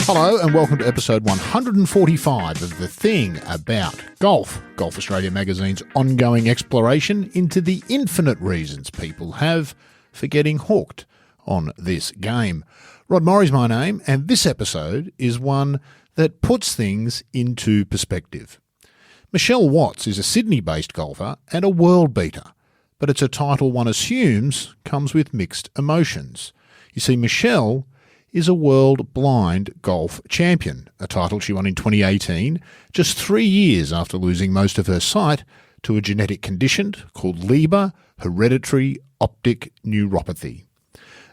Hello and welcome to episode 145 of The Thing About Golf, Golf Australia magazine's ongoing exploration into the infinite reasons people have for getting hooked on this game. Rod Morrie's my name, and this episode is one that puts things into perspective. Michele Watts is a Sydney-based golfer and a world beater, but it's a title one assumes comes with mixed emotions. You see, Michele is a world blind golf champion, a title she won in 2018, just 3 years after losing most of her sight to a genetic condition called Leber hereditary optic neuropathy.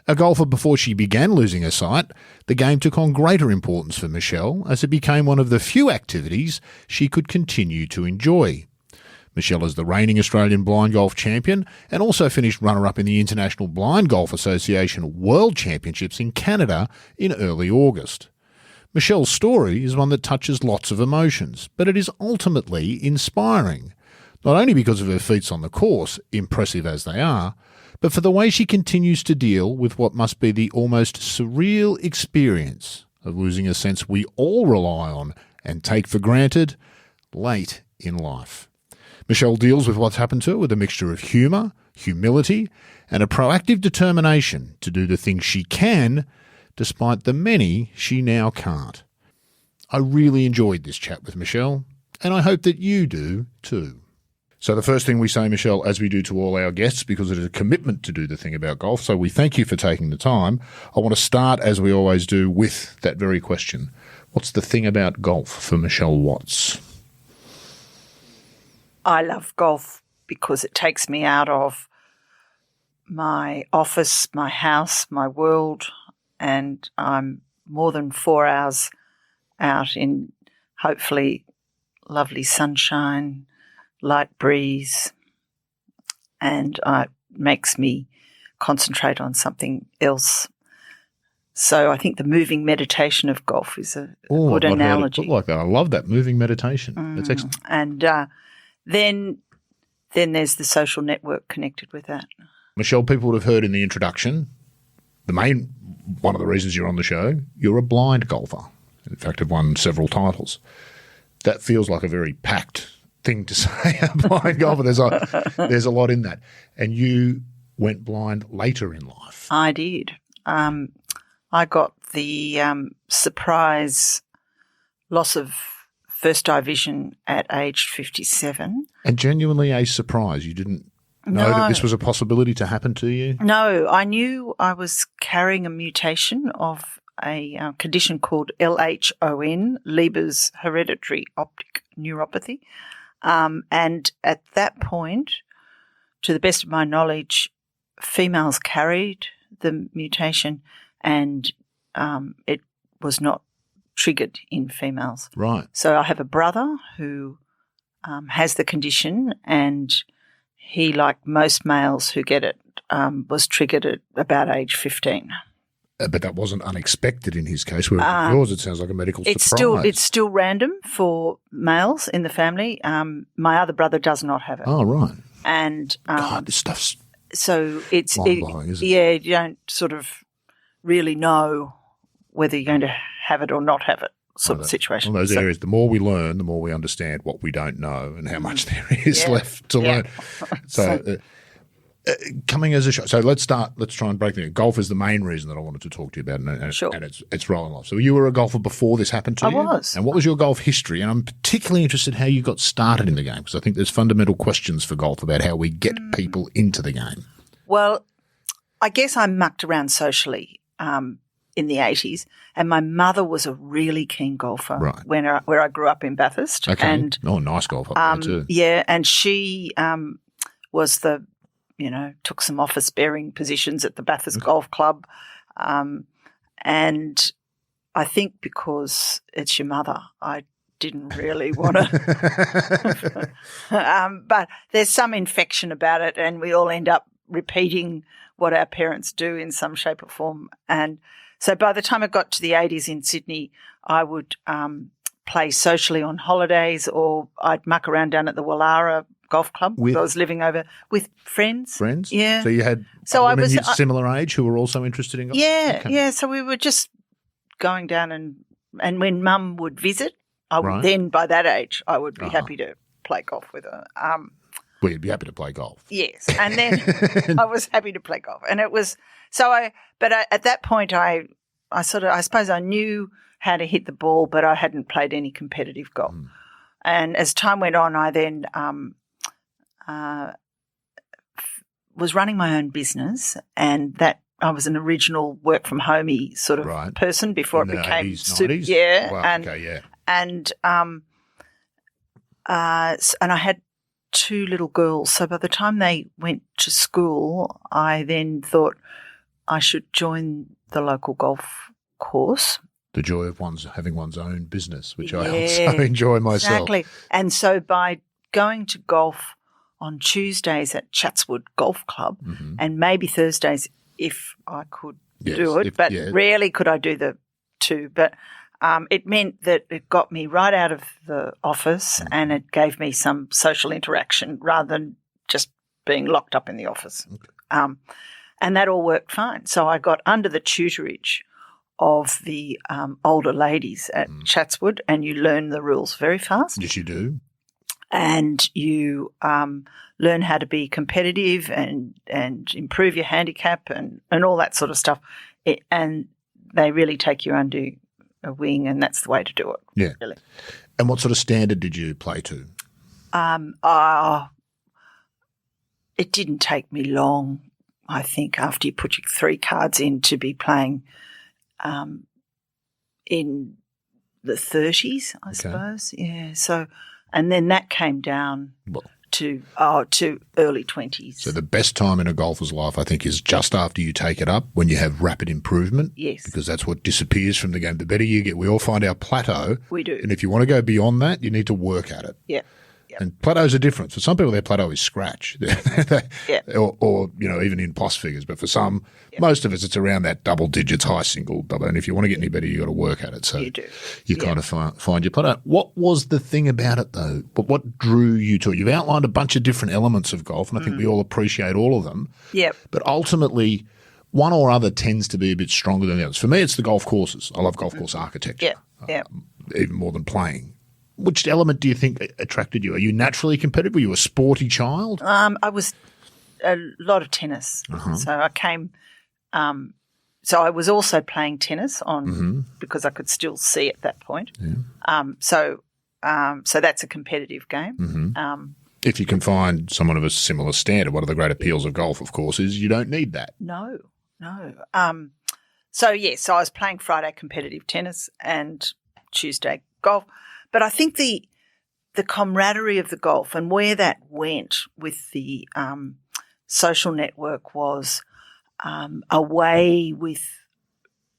A golfer before she began losing her sight, the game took on greater importance for Michele as it became one of the few activities she could continue to enjoy. Michele is the reigning Australian blind golf champion and also finished runner-up in the International Blind Golf Association World Championships in Canada in early August. Michele's story is one that touches lots of emotions, but it is ultimately inspiring, not only because of her feats on the course, impressive as they are, but for the way she continues to deal with what must be the almost surreal experience of losing a sense we all rely on and take for granted late in life. Michele deals with what's happened to her with a mixture of humour, humility, and a proactive determination to do the things she can, despite the many she now can't. I really enjoyed this chat with Michele, and I hope that you do too. So the first thing we say, Michele, as we do to all our guests, because it is a commitment to do the thing about golf, so we thank you for taking the time. I want to start, as we always do, with that very question. What's the thing about golf for Michele Watts? I love golf because it takes me out of my office, my house, my world, and I'm more than 4 hours out in hopefully lovely sunshine, light breeze, and it makes me concentrate on something else. So I think the moving meditation of golf is a good analogy. Put like that. I love that, moving meditation. That's excellent. And then there's the social network connected with that. Michele, people would have heard in the introduction, one of the reasons you're on the show, you're a blind golfer. In fact, have won several titles. That feels like a very packed thing to say, a blind golfer. There's a lot in that. And you went blind later in life. I did. I got the surprise loss of first eye vision at age 57. And genuinely a surprise. You didn't know that this was a possibility to happen to you? No, I knew I was carrying a mutation of a condition called LHON, Leber's hereditary optic neuropathy. And at that point, to the best of my knowledge, females carried the mutation and it was not triggered in females. Right. So I have a brother who has the condition, and he, like most males who get it, was triggered at about age 15. But that wasn't unexpected in his case. Whereas yours, it sounds like a medical surprise. It's still random for males in the family. My other brother does not have it. Oh, right. And God, this stuff's so it's mind-blowing, isn't it? Yeah, you don't sort of really know whether you're going to have it or not have it sort of situation. One of those areas, the more we learn, the more we understand what we don't know and how much there is left to learn. So coming as a show. So let's try and break it. Golf is the main reason that I wanted to talk to you about, and it's rolling off. So you were a golfer before this happened to you? I was. And what was your golf history? And I'm particularly interested how you got started in the game, because I think there's fundamental questions for golf about how we get people into the game. Well, I guess I mucked around socially in the 80s, and my mother was a really keen golfer where I grew up in Bathurst. Okay. And, nice golf up there too. Yeah, and she was took some office bearing positions at the Bathurst Golf Club. And I think because it's your mother, I didn't really want to. But there's some infection about it, and we all end up repeating what our parents do in some shape or form. And so by the time I got to the 80s in Sydney, I would play socially on holidays, or I'd muck around down at the Wallara Golf Club. I was living over with friends. Friends? Yeah. So you had women similar age who were also interested in golf? Yeah, okay. Yeah. So we were just going down and and when Mum would visit, I would Right. then by that age I would be happy to play golf with her. Well, you'd be happy to play golf. Yes, and then I was happy to play golf, and it was so. At that point, I suppose I knew how to hit the ball, but I hadn't played any competitive golf. And as time went on, I then was running my own business, and that I was an original work from homey sort of person before In it the became 80s, super. 90s? Yeah, Wow, and okay, yeah. and I had 2 little girls. So by the time they went to school, I then thought I should join the local golf course. The joy of having one's own business, which I also enjoy myself. Exactly. And so by going to golf on Tuesdays at Chatswood Golf Club and maybe Thursdays if I could do it, but rarely could I do the 2. But it meant that it got me right out of the office and it gave me some social interaction rather than just being locked up in the office. Okay. And that all worked fine. So I got under the tutorage of the older ladies at Chatswood, and you learn the rules very fast. Yes, you do. And you learn how to be competitive and improve your handicap and all that sort of stuff. And they really take you under a wing, and that's the way to do it. Yeah. Really. And what sort of standard did you play to? It didn't take me long, I think, after you put your 3 cards in to be playing in the 30s, I suppose. Yeah. So, and then that came down to early 20s. So the best time in a golfer's life, I think, is just after you take it up, when you have rapid improvement. Yes. Because that's what disappears from the game. The better you get, we all find our plateau. We do. And if you want to go beyond that, you need to work at it. Yeah. And plateaus are different. For some people, their plateau is scratch, or even in plus figures. But for some, most of us, it's around that double digits, high single, double. And if you want to get any better, you got to work at it. So you do. You kind of find your plateau. What was the thing about it, though? But what drew you to it? You've outlined a bunch of different elements of golf, and I think we all appreciate all of them. Yep. But ultimately, one or other tends to be a bit stronger than the others. For me, it's the golf courses. I love golf course architecture. Yeah. Even more than playing. Which element do you think attracted you? Are you naturally competitive? Were you a sporty child? I was a lot of tennis. So I came so I was also playing tennis because I could still see at that point. Yeah. So that's a competitive game. If you can find someone of a similar standard, one of the great appeals of golf, of course, is you don't need that. No. So I was playing Friday competitive tennis and Tuesday golf. But I think the camaraderie of the golf and where that went with the social network was away with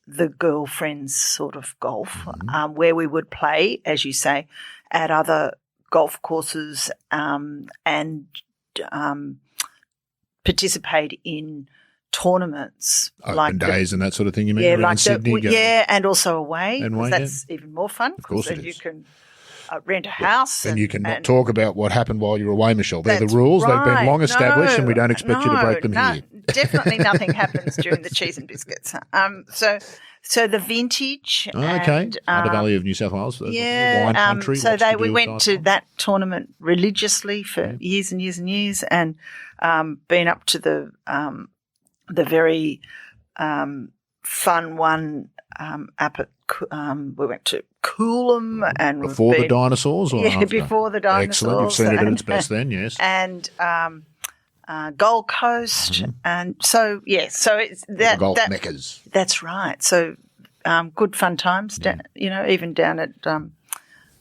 the girlfriends sort of golf, where we would play, as you say, at other golf courses and participate in tournaments. Open days and that sort of thing, you mean? Yeah, Sydney, and also away. And that's even more fun. Of course it is. You can rent a house. And you can not talk about what happened while you were away, Michelle. They're the rules. Right. They've been long established and we don't expect you to break them here. Definitely nothing happens during the cheese and biscuits. So the vintage. Okay. Hunter Valley of New South Wales. Wine country. So we went to that tournament religiously for years and years and years, and been up to the very fun one up at we went to Coolum and before the dinosaurs, or after? Before the dinosaurs. Excellent, you've seen it at its best then, yes. And Gold Coast, and so it's that golf meccas. That's right. So good fun times, even down at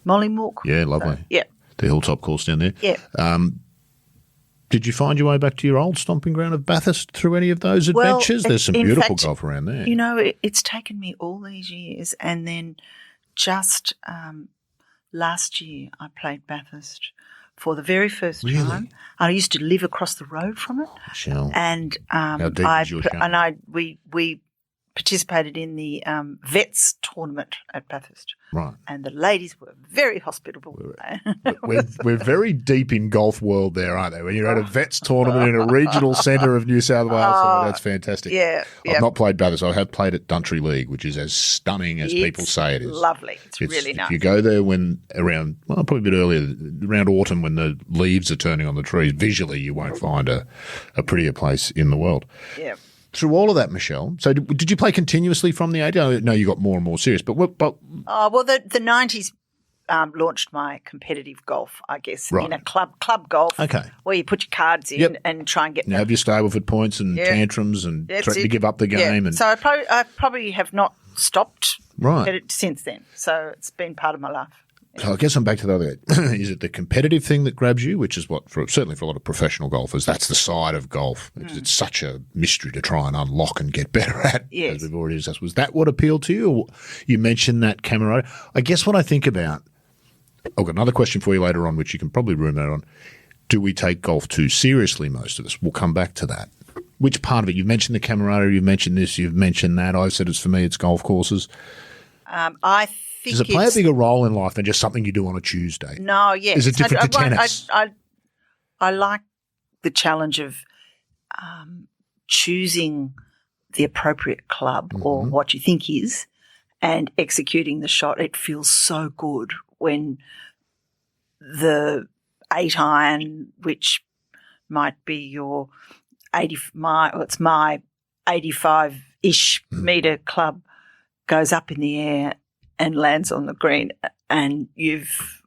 Mollymook. Yeah, lovely. So, the hilltop course down there. Yeah. Did you find your way back to your old stomping ground of Bathurst through any of those adventures? There's some beautiful golf around there. It's taken me all these years, and then just last year I played Bathurst for the very first time. I used to live across the road from it. Michelle. And how deep is your shot? And we participated in the vets tournament at Bathurst. Right. And the ladies were very hospitable. We're very deep in golf world there, aren't they? When you're at a vets tournament in a regional centre of New South Wales, that's fantastic. Yeah. I've not played Bathurst. I have played at Duntry League, which is as stunning as people say it is. Lovely. It's really nice. If you go there probably a bit earlier, around autumn when the leaves are turning on the trees, visually you won't find a prettier place in the world. Yeah. Through all of that, Michelle, so did you play continuously from the 80s? I know you got more and more serious, but the 90s launched my competitive golf, I guess, in a club golf, where you put your cards in and try and get. You have your Stableford points and tantrums and threaten to give up the game. And so I probably have not stopped since then. So it's been part of my life. So I guess I'm back to the other. Is it the competitive thing that grabs you, which is certainly for a lot of professional golfers, that's the side of golf. It's such a mystery to try and unlock and get better at, as we've already discussed. Was that what appealed to you? Or you mentioned that camaraderie. I guess what I think about – I've got another question for you later on, which you can probably ruminate on. Do we take golf too seriously, most of us? We'll come back to that. Which part of it? You've mentioned the camaraderie. You've mentioned this. You've mentioned that. I've said for me it's golf courses. Does it play a bigger role in life than just something you do on a Tuesday? No, yes. Is it different to tennis? I like the challenge of choosing the appropriate club or what you think is and executing the shot. It feels so good when the 8-iron, which might be your my 85-ish metre club, goes up in the air and lands on the green, and you've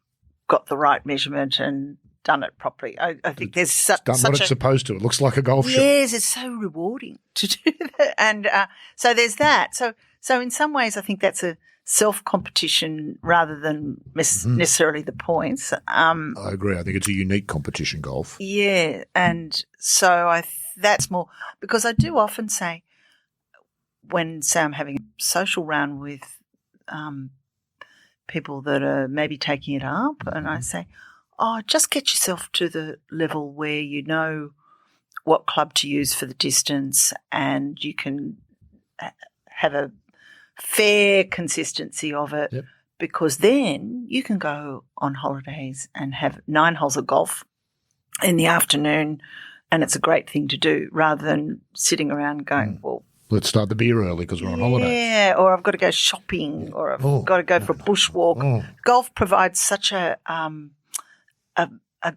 got the right measurement and done it properly. I think there's such what it's supposed to. It looks like a golf shot. Yes, it's so rewarding to do that, and so there's that. So in some ways, I think that's a self-competition rather than necessarily the points. I agree. I think it's a unique competition, golf. Yeah, and so that's more because I do often say when I'm having a social round with people that are maybe taking it up, and I say, just get yourself to the level where you know what club to use for the distance and you can have a fair consistency of it, because then you can go on holidays and have 9 holes of golf in the afternoon, and it's a great thing to do rather than sitting around going, well, let's start the beer early because we're on holiday. Yeah, or I've got to go shopping, or I've got to go for a bushwalk. Golf provides such a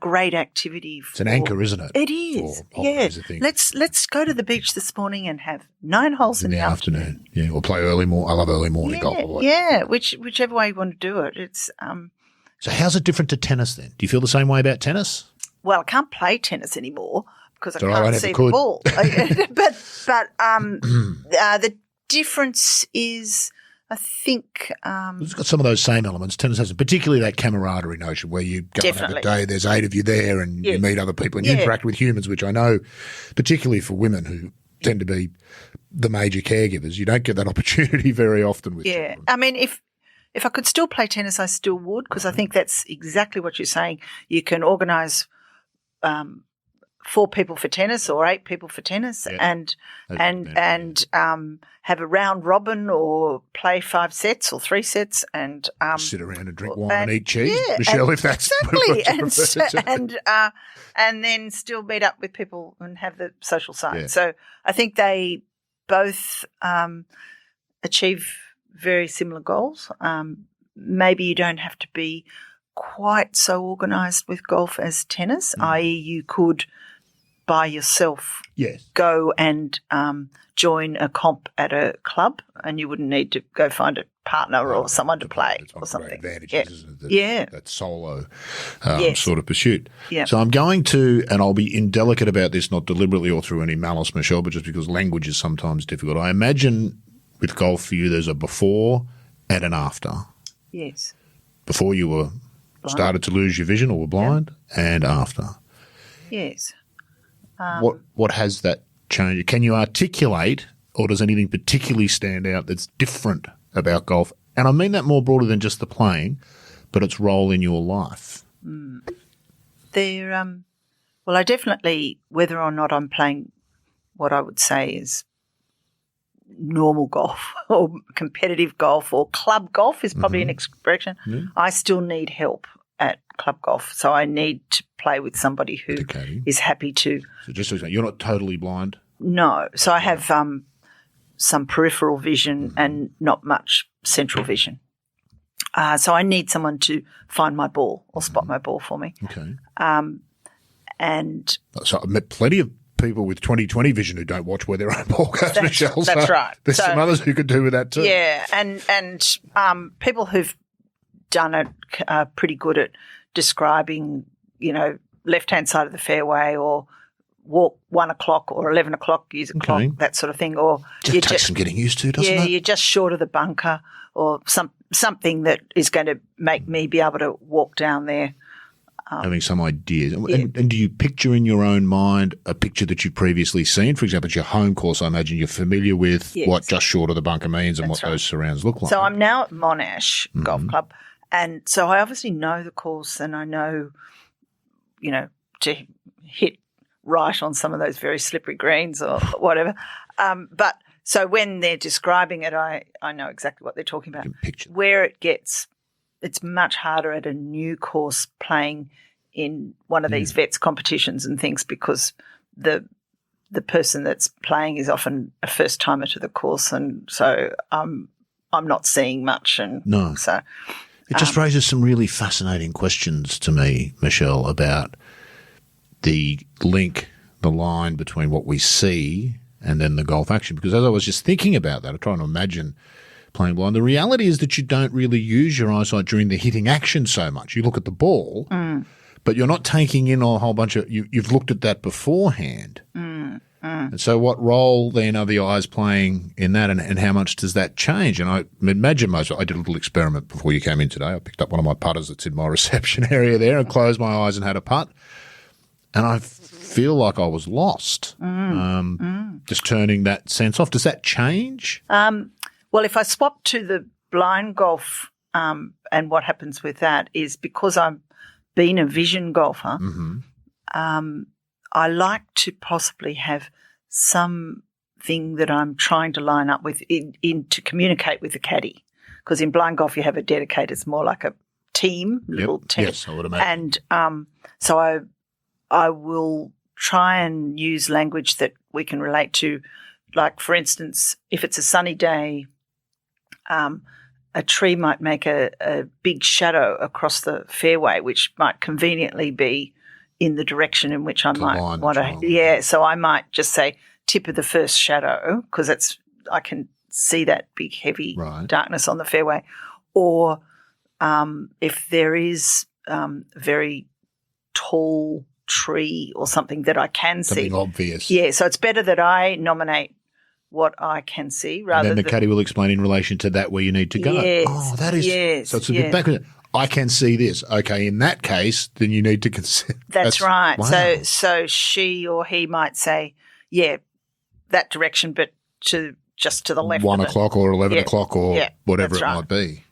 great activity. It's an anchor, isn't it? It is. Yeah. Let's go to the beach this morning and have 9 holes in the afternoon. Yeah, or play early morning. I love early morning golf. Yeah, whichever way you want to do it. It's So how's it different to tennis then? Do you feel the same way about tennis? Well, I can't play tennis anymore because I can't see the ball. but the difference is, I think it's got some of those same elements. Tennis has particularly that camaraderie notion where you go and have a day, there's 8 of you there and you meet other people and you interact with humans, which I know, particularly for women who tend to be the major caregivers, you don't get that opportunity very often with children. I mean, if I could still play tennis, I still would, because I think that's exactly what you're saying. You can organise 4 people for tennis or 8 people for tennis, and have a round robin or play 5 sets or 3 sets and sit around and drink wine and eat cheese, Michelle. If that's exactly, and then still meet up with people and have the social side. Yeah. So I think they both achieve very similar goals. Maybe you don't have to be quite so organised with golf as tennis, i.e. you could by yourself go and join a comp at a club, and you wouldn't need to go find a partner or someone to play or something. Advantages, isn't it? That solo sort of pursuit. Yeah. So I'm going to, and I'll be indelicate about this, not deliberately or through any malice, Michelle, but just because language is sometimes difficult. I imagine with golf for you there's a before and an after. Yes. Before you were started to lose your vision or were blind, and after. Yes. What has that changed? Can you articulate, or does anything particularly stand out that's different about golf? And I mean that more broadly than just the playing, but its role in your life. I definitely, whether or not I'm playing what I would say is normal golf or competitive golf or club golf is probably an expression. Yeah. I still need help at club golf. So I need to play with somebody who is happy to. So just so you're not totally blind? No. So I have some peripheral vision and not much central vision. So I need someone to find my ball or spot my ball for me. Okay. And so I've met plenty of people with 20/20 vision who don't watch where their own ball goes, Michelle. That's right. There's some others who could do with that too. Yeah, and people who've done it are pretty good at describing, left-hand side of the fairway or walk 1 o'clock or 11 o'clock, use a clock, that sort of thing. Or just takes some getting used to, doesn't it? Yeah, you're just short of the bunker or something that is going to make me be able to walk down there. Having some ideas. And do you picture in your own mind a picture that you've previously seen? For example, it's your home course. I imagine you're familiar with what just short of the bunker means and what those surrounds look like. So I'm now at Monash Golf Club, and so I obviously know the course and I know, to hit right on some of those very slippery greens or whatever. But so when they're describing it, I know exactly what they're talking about. Where it gets – it's much harder at a new course playing in one of these vets competitions and things because the person that's playing is often a first timer to the course, and so I'm not seeing much. And so it just raises some really fascinating questions to me, Michelle, about the line between what we see and then the golf action. Because as I was just thinking about that, I'm trying to imagine playing blind. The reality is that you don't really use your eyesight during the hitting action so much. You look at the ball, but you're not taking in a whole bunch of – you've looked at that beforehand. And so what role then are the eyes playing in that, and how much does that change? And I imagine I did a little experiment before you came in today. I picked up one of my putters that's in my reception area there and closed my eyes and had a putt. And I feel like I was lost, just turning that sense off. Does that change? Well, if I swap to the blind golf and what happens with that is because I've been a vision golfer, I like to possibly have something that I'm trying to line up with in to communicate with the caddy. Because in blind golf you have a dedicated, it's more like a team, little team. Yes, I would imagine. And so I will try and use language that we can relate to. Like, for instance, if it's a sunny day, a tree might make a big shadow across the fairway, which might conveniently be in the direction in which I might want to. Yeah, so I might just say tip of the first shadow because I can see that big heavy darkness on the fairway. Or if there is a very tall tree or something that I can see. Something obvious. Yeah, so it's better that I nominate what I can see rather than the caddy will explain in relation to that where you need to go. Yes, oh, that is so it's a bit backwards. I can see this. Okay, in that case, then you need to consider. That's right. Wow. So she or he might say, that direction, but just to the left. 1 o'clock or 11 o'clock or whatever it might be.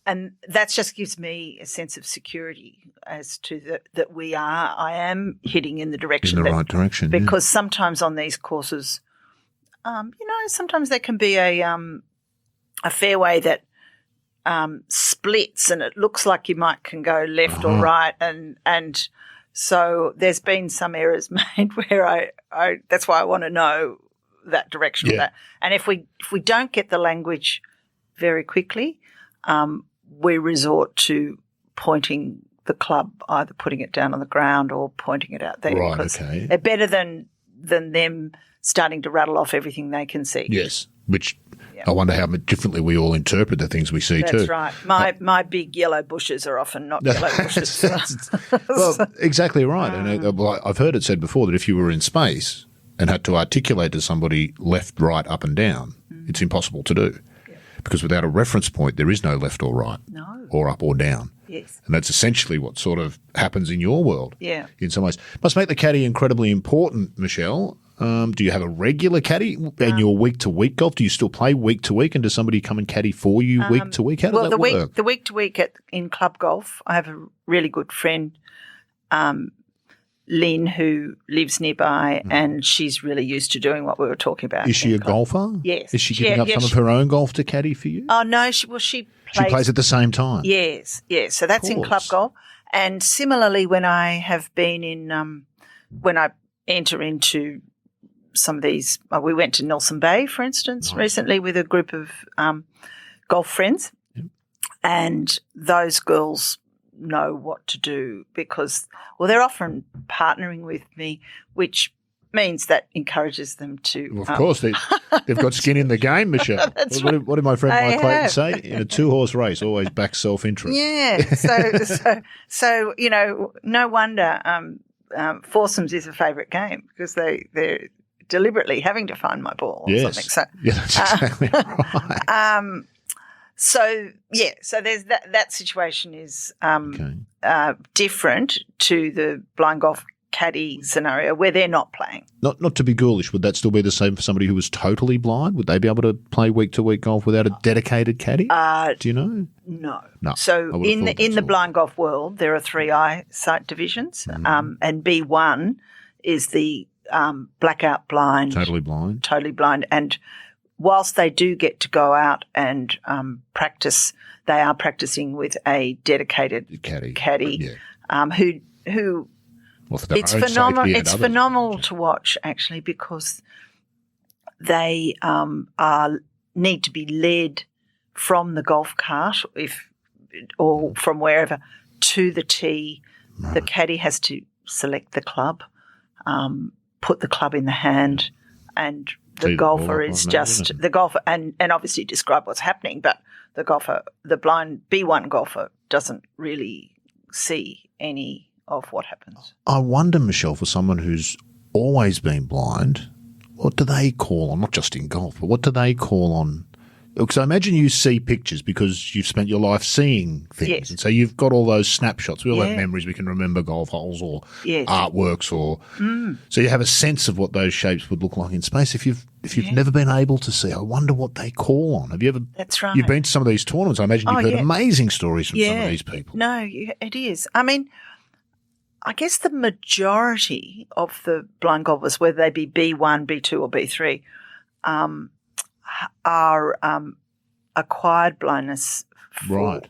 And that just gives me a sense of security as to that I am hitting in the direction. In the right direction. Because sometimes on these courses, sometimes there can be a fairway that splits and it looks like you can go left or right. And so there's been some errors made where I that's why I want to know that direction of that. And if we don't get the language very quickly, we resort to pointing the club, either putting it down on the ground or pointing it out there. Right, because okay. they're better than them starting to rattle off everything they can see. Yes, which I wonder how differently we all interpret the things we see too. That's right. My big yellow bushes are often not yellow bushes. Well, exactly right. And I've heard it said before that if you were in space and had to articulate to somebody left, right, up and down, it's impossible to do. Because without a reference point, there is no left or right or up or down. Yes. And that's essentially what sort of happens in your world in some ways. Must make the caddy incredibly important, Michelle. Do you have a regular caddy in your week-to-week golf? Do you still play week-to-week, and does somebody come and caddy for you week-to-week? How does that work? The week-to-week in club golf, I have a really good friend, Lynn, who lives nearby, and she's really used to doing what we were talking about. Is she a golfer? Yes. Is she giving up some of her own golf to caddy for you? Oh, no. She plays at the same time? Yes, yes. So that's in club golf. And similarly, when I have been in when I enter into some of these, we went to Nelson Bay, for instance, recently with a group of golf friends, and those girls know what to do because, well, they're often partnering with me, which means that encourages them to. Well, of course, they've got skin in the game, Michelle. What did my friend Mike Clayton say? In a 2-horse race, always back self-interest. Yeah. So no wonder foursomes is a favourite game because they're deliberately having to find my ball or something. So, yeah, that's exactly right. So there's that situation is different to the blind golf caddy scenario where they're not playing. Not to be ghoulish, would that still be the same for somebody who was totally blind? Would they be able to play week-to-week golf without a dedicated caddy? Do you know? No. No. So in the blind golf world, there are 3 eyesight divisions, and B1 is the blackout blind. Totally blind. Totally blind. And whilst they do get to go out and practice, they are practicing with a dedicated caddy who it's phenomenal. It's phenomenal to watch actually because they need to be led from the golf cart or from wherever to the tee. Right. The caddy has to select the club, put the club in the hand, and the golfer is just the golfer and obviously describe what's happening, but the blind B1 golfer doesn't really see any of what happens. I wonder, Michelle, for someone who's always been blind, what do they call on, not just in golf, but what do they call on? Because I imagine you see pictures because you've spent your life seeing things. Yes. And so you've got all those snapshots. We all have memories. We can remember golf holes or artworks or so you have a sense of what those shapes would look like in space. If you've never been able to see, I wonder what they call on. Have you ever? That's right. You've been to some of these tournaments. I imagine you've heard amazing stories from some of these people. No, it is. I mean, I guess the majority of the blind golfers, whether they be B1, B2 or B3, are acquired blindness for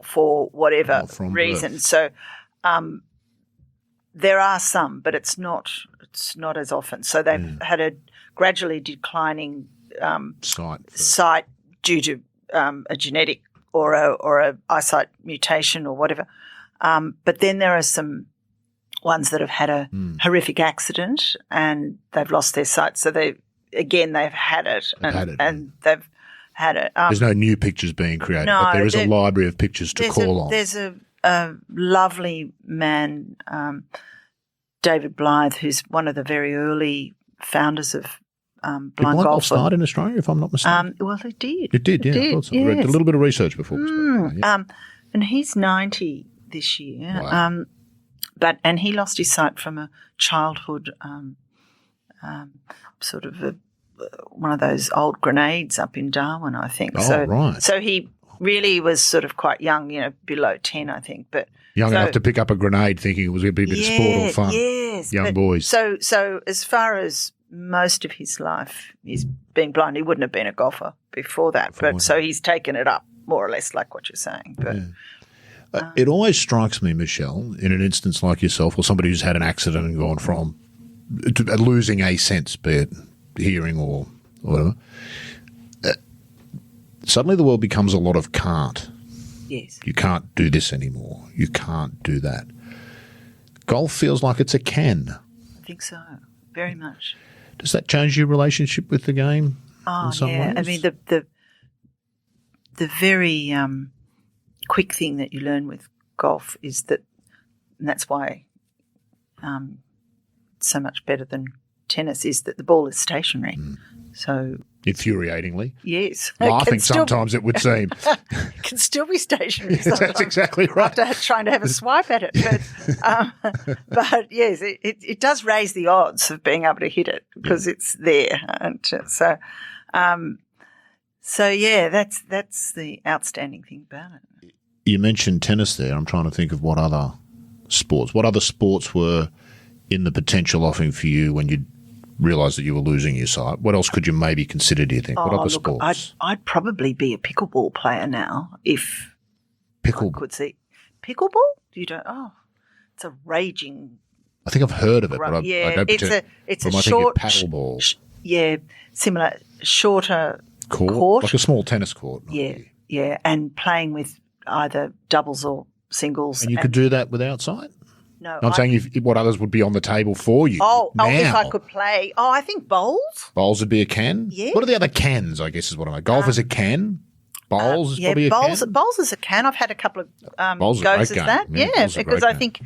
whatever reason. Birth. So there are some, but it's not as often. So they've had a gradually declining sight due to a genetic or a eyesight mutation or whatever. But then there are some ones that have had a horrific accident and they've lost their sight. So they've had it and they've had it. There's no new pictures being created, but there is a library of pictures to call on. There's a lovely man, David Blythe, who's one of the very early founders of blind golf. Golf start in Australia, if I'm not mistaken? Well, it did. It did, yeah. I read a little bit of research before we spoke. And he's 90 this year. Wow. And he lost his sight from a childhood sort of one of those old grenades up in Darwin, I think. Right. So he really was sort of quite young, below 10, I think. But young enough to pick up a grenade thinking it was going to be a bit of sport or fun. Yes. Young boys. So as far as most of his life he's been blind, he wouldn't have been a golfer before that. So he's taken it up more or less like what you're saying. But it always strikes me, Michelle, in an instance like yourself or somebody who's had an accident and gone from losing a sense, be it hearing or whatever, suddenly the world becomes a lot of can't. Yes. You can't do this anymore. You can't do that. Golf feels like it's a can. I think so, very much. Does that change your relationship with the game in some ways? I mean, the very quick thing that you learn with golf is that, and that's why it's so much better than tennis, is that the ball is stationary. So infuriatingly. Yes. Laughing sometimes it would seem. It can still be stationary. That's exactly right. After trying to have a swipe at it. But yes, it does raise the odds of being able to hit it because it's there. And so that's the outstanding thing about it. You mentioned tennis there. I'm trying to think of what other sports were in the potential offering for you when you realised that you were losing your sight? What else could you maybe consider, do you think? What other sports? I'd probably be a pickleball player now if I could see. Pickleball? You don't? Oh, it's a raging. I think I've heard of it, but I don't it's a short paddleball. Similar, shorter court, like a small tennis court. Yeah, and playing with either doubles or singles. And you could do that without sight? No. I'm saying what others would be on the table for you. If I could play. Oh, I think bowls. Bowls would be a can? Yeah. What are the other cans, I guess is what I mean. Golf is a can? Bowls is probably a can? Bowls is a can. I've had a couple of goes at that. Yeah, because I think,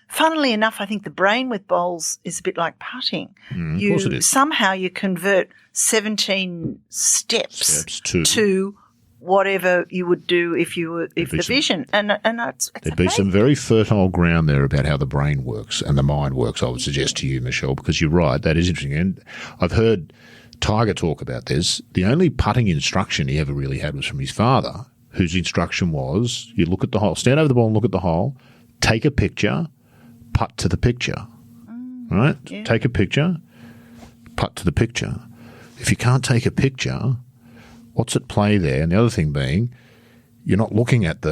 funnily enough, I think the brain with bowls is a bit like putting. Of course it is. Somehow you convert 17 steps to whatever you would do if the vision. And it's there'd be some very fertile ground there about how the brain works and the mind works, I would suggest to you, Michelle, because you're right. That is interesting. And I've heard Tiger talk about this. The only putting instruction he ever really had was from his father, whose instruction was you look at the hole, stand over the ball and look at the hole, take a picture, putt to the picture. Right? Yeah. Take a picture, putt to the picture. If you can't take a picture, what's at play there? And the other thing being, you're not looking at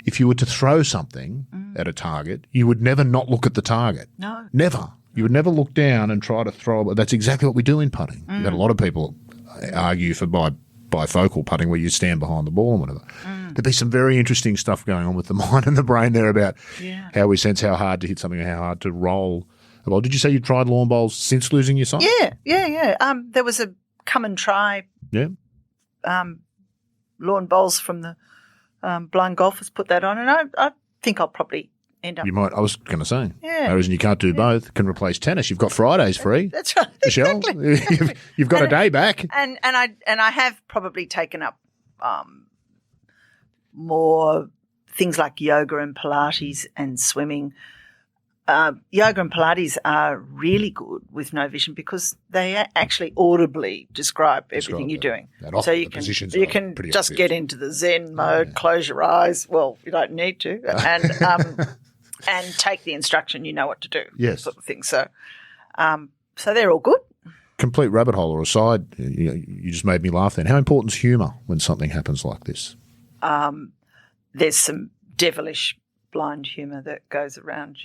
if you were to throw something at a target, you would never not look at the target. No. Never. You would never look down and try to throw it. That's exactly what we do in putting. You've got a lot of people argue for bifocal putting where you stand behind the ball and whatever. There'd be some very interesting stuff going on with the mind and the brain there about how we sense how hard to hit something and how hard to roll a ball. Did you say you tried lawn bowls since losing your sight? Yeah. There was a come and try lawn bowls from the blind golfers put that on, and I think I'll probably end up. You might. I was going to say. Yeah. No reason you can't do both. Can replace tennis. You've got Fridays free. That's right. Michelle, exactly. you've got a day back. And I have probably taken up more things like yoga and Pilates and swimming. Yoga and Pilates are really good with no vision because they actually audibly describe everything you're doing. So you can just obvious. Get into the Zen mode, close your eyes. Well, you don't need to, and take the instruction. You know what to do. Yes, sort of thing. So they're all good. Complete rabbit hole or aside, you just made me laugh. Then, how important is humour when something happens like this? There's some devilish blind humour that goes around,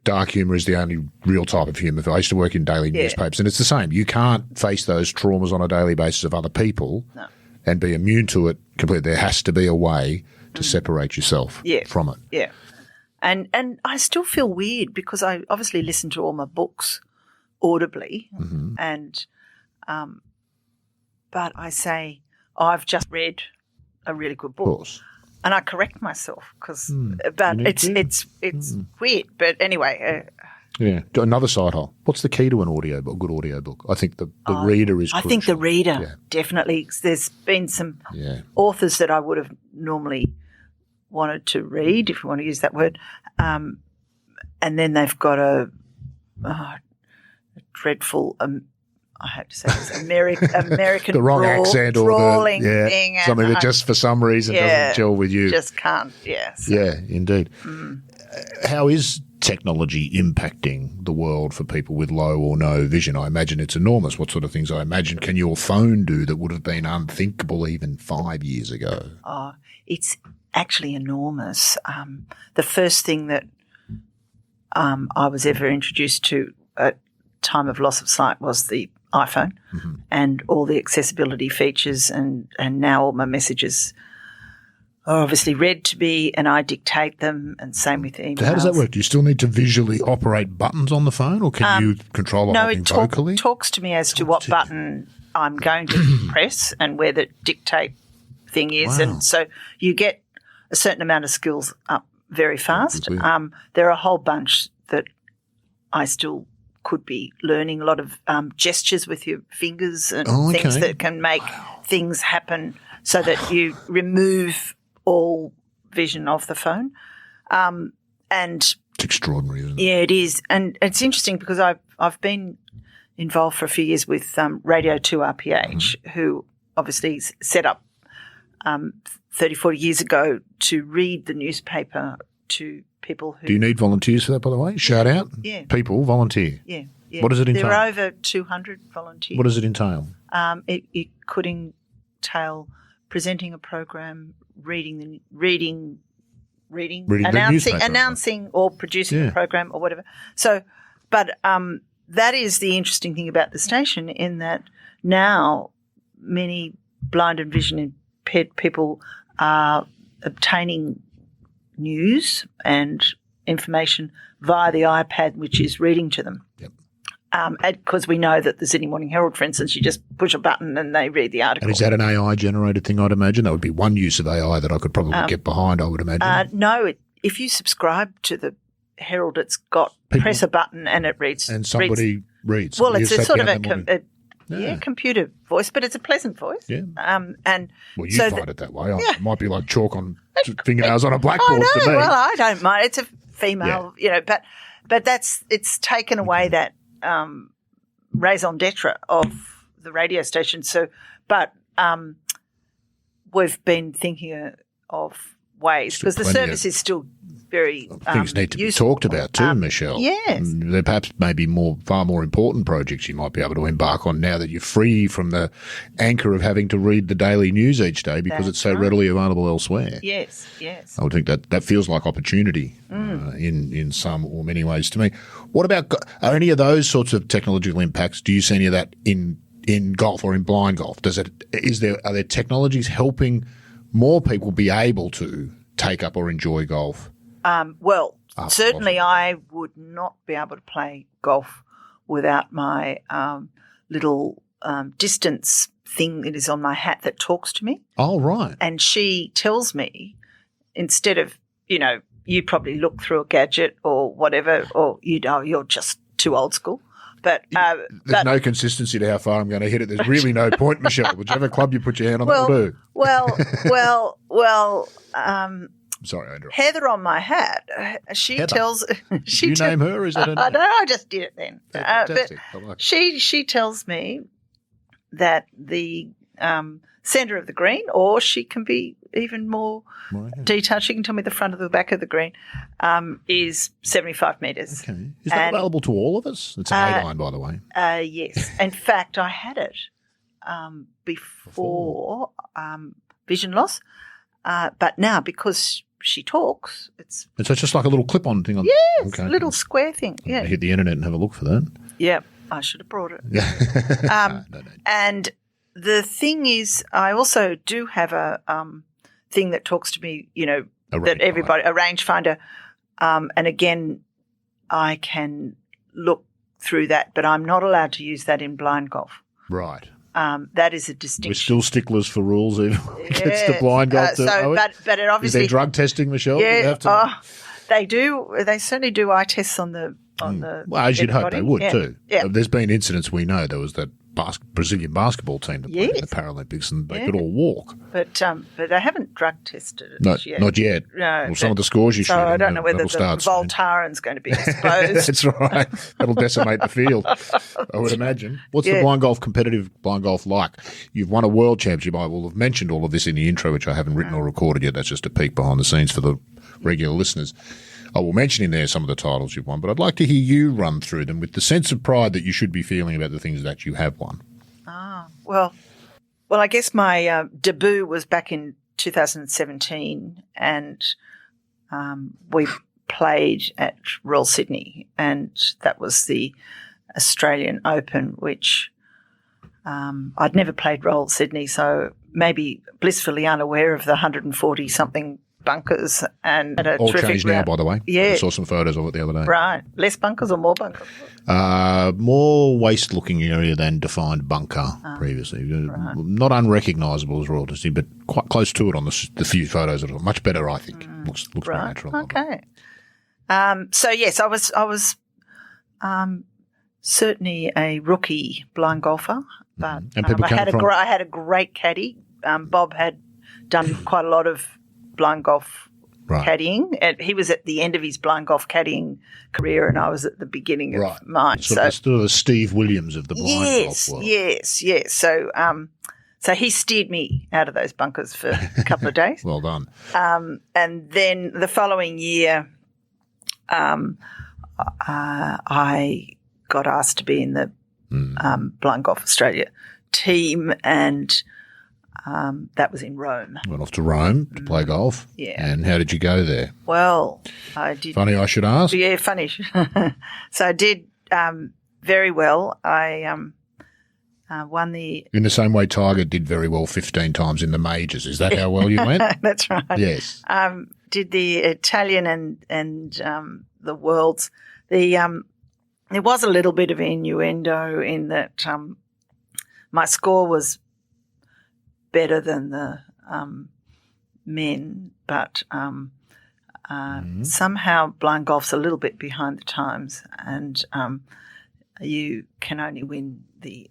Dark humour is the only real type of humour. I used to work in daily newspapers, and it's the same. You can't face those traumas on a daily basis of other people and be immune to it completely. There has to be a way to separate yourself from it. Yeah. And I still feel weird because I obviously listen to all my books audibly and but I say, I've just read a really good book. Of course. And I correct myself but it's weird. But anyway. Another side hole. What's the key to a good audio book? I think the reader is crucial. I think the reader, definitely. There's been some authors that I would have normally wanted to read, if you want to use that word, and then they've got a dreadful I have to say this, American the wrong accent drawling thing. Something that just for some reason doesn't gel with you. Just can't, Yeah, indeed. How is technology impacting the world for people with low or no vision? I imagine it's enormous. What sort of things, I imagine, can your phone do that would have been unthinkable even 5 years ago? It's actually enormous. The first thing that I was ever introduced to at time of loss of sight was the iPhone and all the accessibility features, and now all my messages are obviously read to me and I dictate them, and same with emails. So how does that work? Do you still need to visually operate buttons on the phone, or can you control the whole thing vocally? No, it talks to me as to what button I'm going to press and where the dictate thing is. And so you get a certain amount of skills up very fast. There are a whole bunch that I still could be learning, a lot of gestures with your fingers and things that can make things happen so that you remove all vision of the phone. And it's extraordinary, isn't it? Yeah, it is. And it's interesting because I've been involved for a few years with Radio 2 RPH, who obviously set up 30, 40 years ago to read the newspaper to people who... Do you need volunteers for that, by the way? Shout out. Yeah. People, volunteer. Yeah. What does it entail? There are over 200 volunteers. What does it entail? It could entail presenting a program, reading, announcing or producing a program or whatever. So, but that is the interesting thing about the station, in that now many blind and vision impaired people are obtaining news and information via the iPad, which is reading to them. Yep. Because we know that the Sydney Morning Herald, for instance, you just push a button and they read the article. And is that an AI-generated thing, I'd imagine? That would be one use of AI that I could probably get behind, I would imagine. No, if you subscribe to the Herald, it's got press a button and it reads. And somebody reads. Well, it's a sort of a computer voice, but it's a pleasant voice. Yeah. And well, you find it that way. It might be like chalk on fingernails on a blackboard to me. Well, I don't mind. It's a female, but it's taken away that raison d'etre of the radio station. So, but we've been thinking of ways, because the service is still very things need to useful. be talked about too, Michelle. Yes. There perhaps maybe far more important projects you might be able to embark on now that you're free from the anchor of having to read the daily news each day, because it's so readily available elsewhere. Yes. I would think that feels like opportunity in some or many ways to me. What about, are any of those sorts of technological impacts, do you see any of that in golf or in blind golf? Are there technologies helping more people be able to take up or enjoy golf? Certainly I would not be able to play golf without my little distance thing that is on my hat that talks to me. Oh, right. And she tells me, instead of, you probably look through a gadget or whatever, or you're just too old school. But there's no consistency to how far I'm going to hit it. There's really no point, Michelle. Whichever club you put your hand on, that will do. Well. Sorry, I interrupted. Heather on my hat. She Heather. tells. Did you name her? Or is that her name? No, I just did it then. Fantastic. But I like it. she tells me that the centre of the green, or she can be even more detailed. She can tell me the front of the back of the green is 75 metres. Okay. Is that available to all of us? It's an A-line, by the way. Yes. In fact, I had it before vision loss, but now because she talks, it's just like a little clip-on thing. Yes, a little square thing. Yeah. Hit the internet and have a look for that. Yeah, I should have brought it. No. And the thing is, I also do have a thing that talks to me, a rangefinder, and again, I can look through that, but I'm not allowed to use that in blind golf. Right. That is a distinction. We're still sticklers for rules even when it gets to blind golf. But it obviously, is there drug testing, Michelle? Yeah, they do. They certainly do eye tests on the. Well, as you'd hope they would too. Yeah. There's been incidents we know. There was that Brazilian basketball team that played in the Paralympics, and they could all walk. But they haven't drug tested it yet. Not yet. No. Well, some of the scores you shoot. So I don't know whether the Voltaren's going to be exposed. That's right. That'll decimate the field, I would imagine. What's the competitive blind golf like? You've won a world championship. I will have mentioned all of this in the intro, which I haven't written or recorded yet. That's just a peek behind the scenes for the regular listeners. I will mention in there some of the titles you've won, but I'd like to hear you run through them with the sense of pride that you should be feeling about the things that you have won. Well, I guess my debut was back in 2017, and we played at Royal Sydney, and that was the Australian Open, which I'd never played Royal Sydney, so maybe blissfully unaware of the 140-something bunkers and a all terrific changed now, by the way. Yeah. I saw some photos of it the other day. Right. Less bunkers or more bunkers? More waste-looking area than defined bunker previously. Right. Not unrecognisable as Royal Sydney, but quite close to it on the few photos that are much better, I think. Looks more natural. Okay. So, yes, I was certainly a rookie blind golfer, but and people I had a great caddy. Bob had done quite a lot of blind golf caddying. And he was at the end of his blind golf caddying career, and I was at the beginning of mine. So still the Steve Williams of the blind golf world. Yes. So he steered me out of those bunkers for a couple of days. Well done. And then the following year, I got asked to be in the Blind Golf Australia team, and that was in Rome. Went off to Rome to play golf. Yeah. And how did you go there? Well, I did. Funny I should ask. Yeah, funny. So I did very well. I won the... In the same way Tiger did very well 15 times in the majors. Is that how well you went? That's right. Yes. Did the Italian and the Worlds. There was a little bit of innuendo in that my score was better than the men, but somehow blind golf's a little bit behind the times, and you can only win the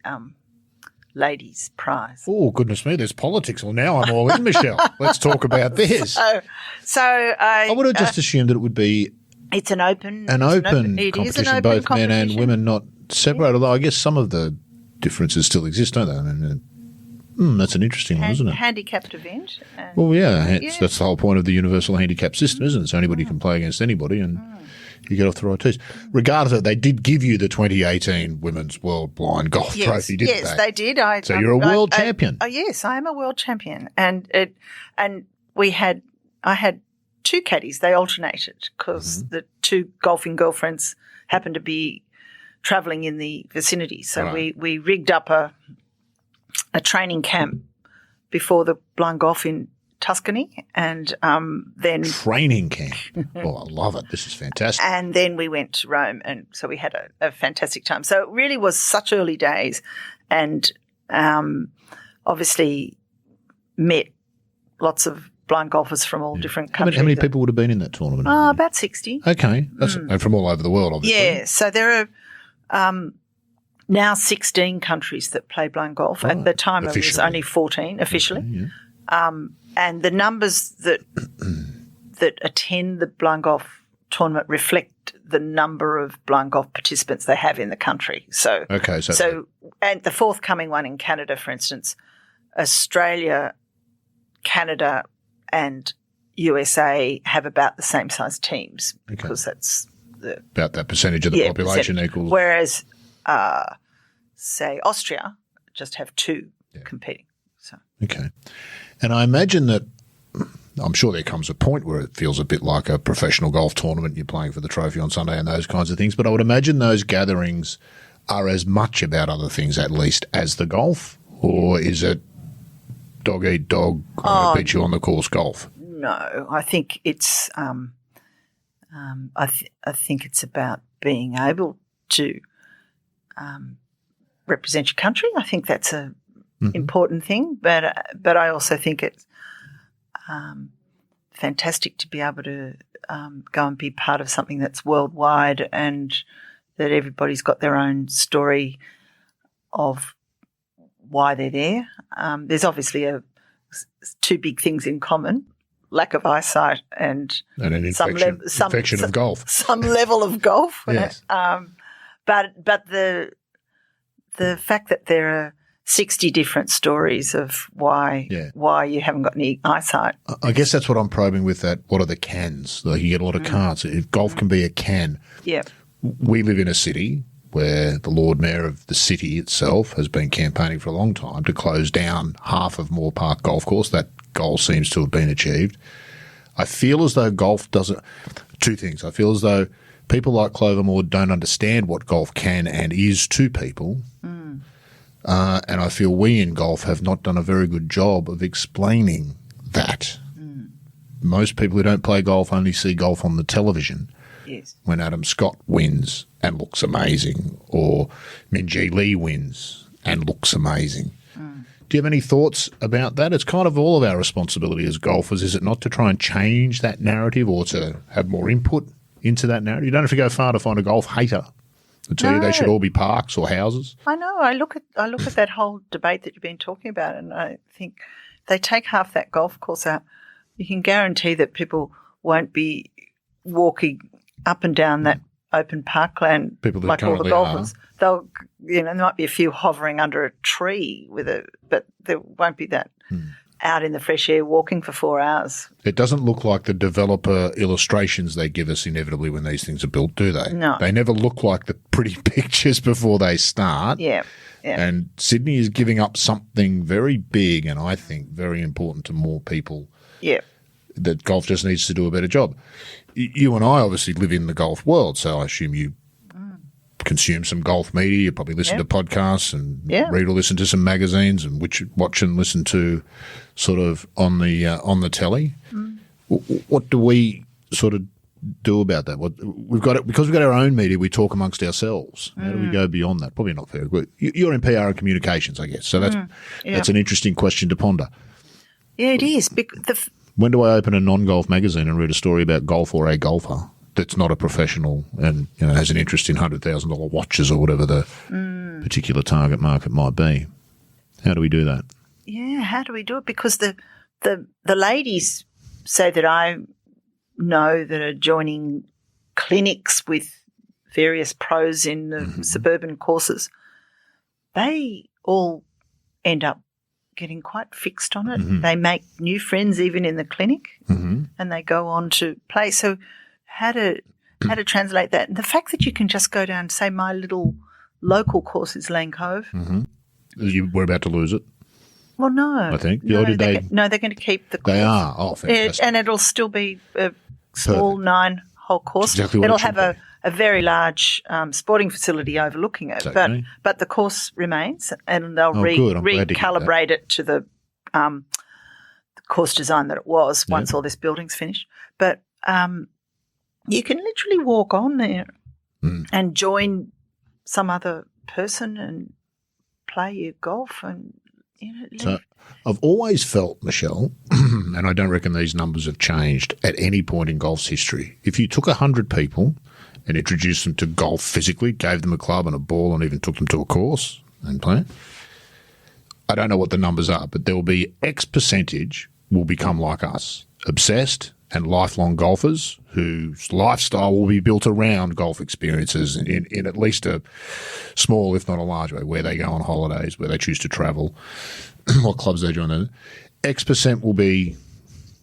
ladies' prize. Oh, goodness me, there's politics. Well, now I'm all in, Michelle. Let's talk about this. So I would have just assumed that it would be it's an open competition, both men and women, not separated. Although I guess some of the differences still exist, don't they? I mean, that's an interesting one, isn't it? Handicapped event. Well, yeah, that's the whole point of the universal handicap system, isn't it? So anybody can play against anybody and you get off the right tees. Regardless of it, they did give you the 2018 Women's World Blind Golf Trophy, didn't they? Yes, they did. So you're a world champion. Oh, yes, I am a world champion. And I had two caddies. They alternated because the two golfing girlfriends happened to be travelling in the vicinity. So we rigged up a training camp before the blind golf in Tuscany, and then training camp. Oh, I love it. This is fantastic. And then we went to Rome, and so we had a fantastic time. So it really was such early days, and obviously met lots of blind golfers from all different countries. How many people would have been in that tournament? About 60. Okay, and from all over the world, obviously. Yeah, so there are now 16 countries that play blind golf. At the time, it was only 14 officially. Okay, yeah. And the numbers that attend the blind golf tournament reflect the number of blind golf participants they have in the country. So and the forthcoming one in Canada, for instance, Australia, Canada, and USA have about the same size teams because that's about that percentage of the population equals. Whereas, say Austria just have two competing. So okay. And I imagine that I'm sure there comes a point where it feels a bit like a professional golf tournament. You're playing for the trophy on Sunday and those kinds of things. But I would imagine those gatherings are as much about other things, at least, as the golf? Or is it dog eat dog, beat you on the course golf? No, I think it's I think it's about being able to represent your country. I think that's a important thing, but I also think it's fantastic to be able to go and be part of something that's worldwide and that everybody's got their own story of why they're there. There's obviously two big things in common: lack of eyesight and an infection of golf. Some level of golf. Yes. But the fact that there are 60 different stories of why you haven't got any eyesight. I guess that's what I'm probing with that. What are the cans? Like you get a lot of cans. If golf can be a can. Yeah. We live in a city where the Lord Mayor of the city itself has been campaigning for a long time to close down half of Moore Park Golf Course. That goal seems to have been achieved. I feel as though golf doesn't – two things. I feel as though people like Clover Moore don't understand what golf can and is to people. And I feel we in golf have not done a very good job of explaining that. Most people who don't play golf only see golf on the television. Yes. When Adam Scott wins and looks amazing, or Minjee Lee wins and looks amazing. Do you have any thoughts about that? It's kind of all of our responsibility as golfers, is it not, to try and change that narrative or to have more input into that narrative? You don't have to go far to find a golf hater. I tell you, they should all be parks or houses. I know. I look at that whole debate that you've been talking about, and I think they take half that golf course out. You can guarantee that people won't be walking up and down that open parkland like all the golfers. They'll, there might be a few hovering under a tree but there won't be that. out in the fresh air walking for 4 hours. It doesn't look like the developer illustrations they give us inevitably when these things are built, do they? No. They never look like the pretty pictures before they start. Yeah. And Sydney is giving up something very big and I think very important to more people. Yeah. That golf just needs to do a better job. You and I obviously live in the golf world, so I assume you consume some golf media. You probably listen to podcasts and read or listen to some magazines and watch and listen to sort of on the telly. What do we sort of do about that? We've got it because we've got our own media. We talk amongst ourselves. How do we go beyond that? Probably not fair. You're in PR and communications, I guess. So that's an interesting question to ponder. Yeah, it is. When do I open a non-golf magazine and read a story about golf or a golfer that's not a professional and has an interest in $100,000 watches or whatever the particular target market might be? How do we do that? Yeah, how do we do it? Because the ladies say that I know that are joining clinics with various pros in the suburban courses, they all end up getting quite fixed on it. They make new friends even in the clinic and they go on to play. So how to translate that? And the fact that you can just go down, say my little local course is Lane Cove. You were about to lose it. Well, no. I think. No, they're going to keep the course. They are. Oh, fantastic. And it'll still be a small 9-hole course. Exactly It'll have a very large sporting facility overlooking it. Exactly. But the course remains and they'll good. I'm glad to hear recalibrate it to the course design that it was once all this building's finished. But you can literally walk on there and join some other person and play your golf and So I've always felt, Michelle, and I don't reckon these numbers have changed at any point in golf's history. If you took 100 people and introduced them to golf physically, gave them a club and a ball and even took them to a course and play, I don't know what the numbers are, but there will be X percentage will become like us, obsessed and lifelong golfers whose lifestyle will be built around golf experiences in at least a small, if not a large way, where they go on holidays, where they choose to travel, what clubs they join. X percent will be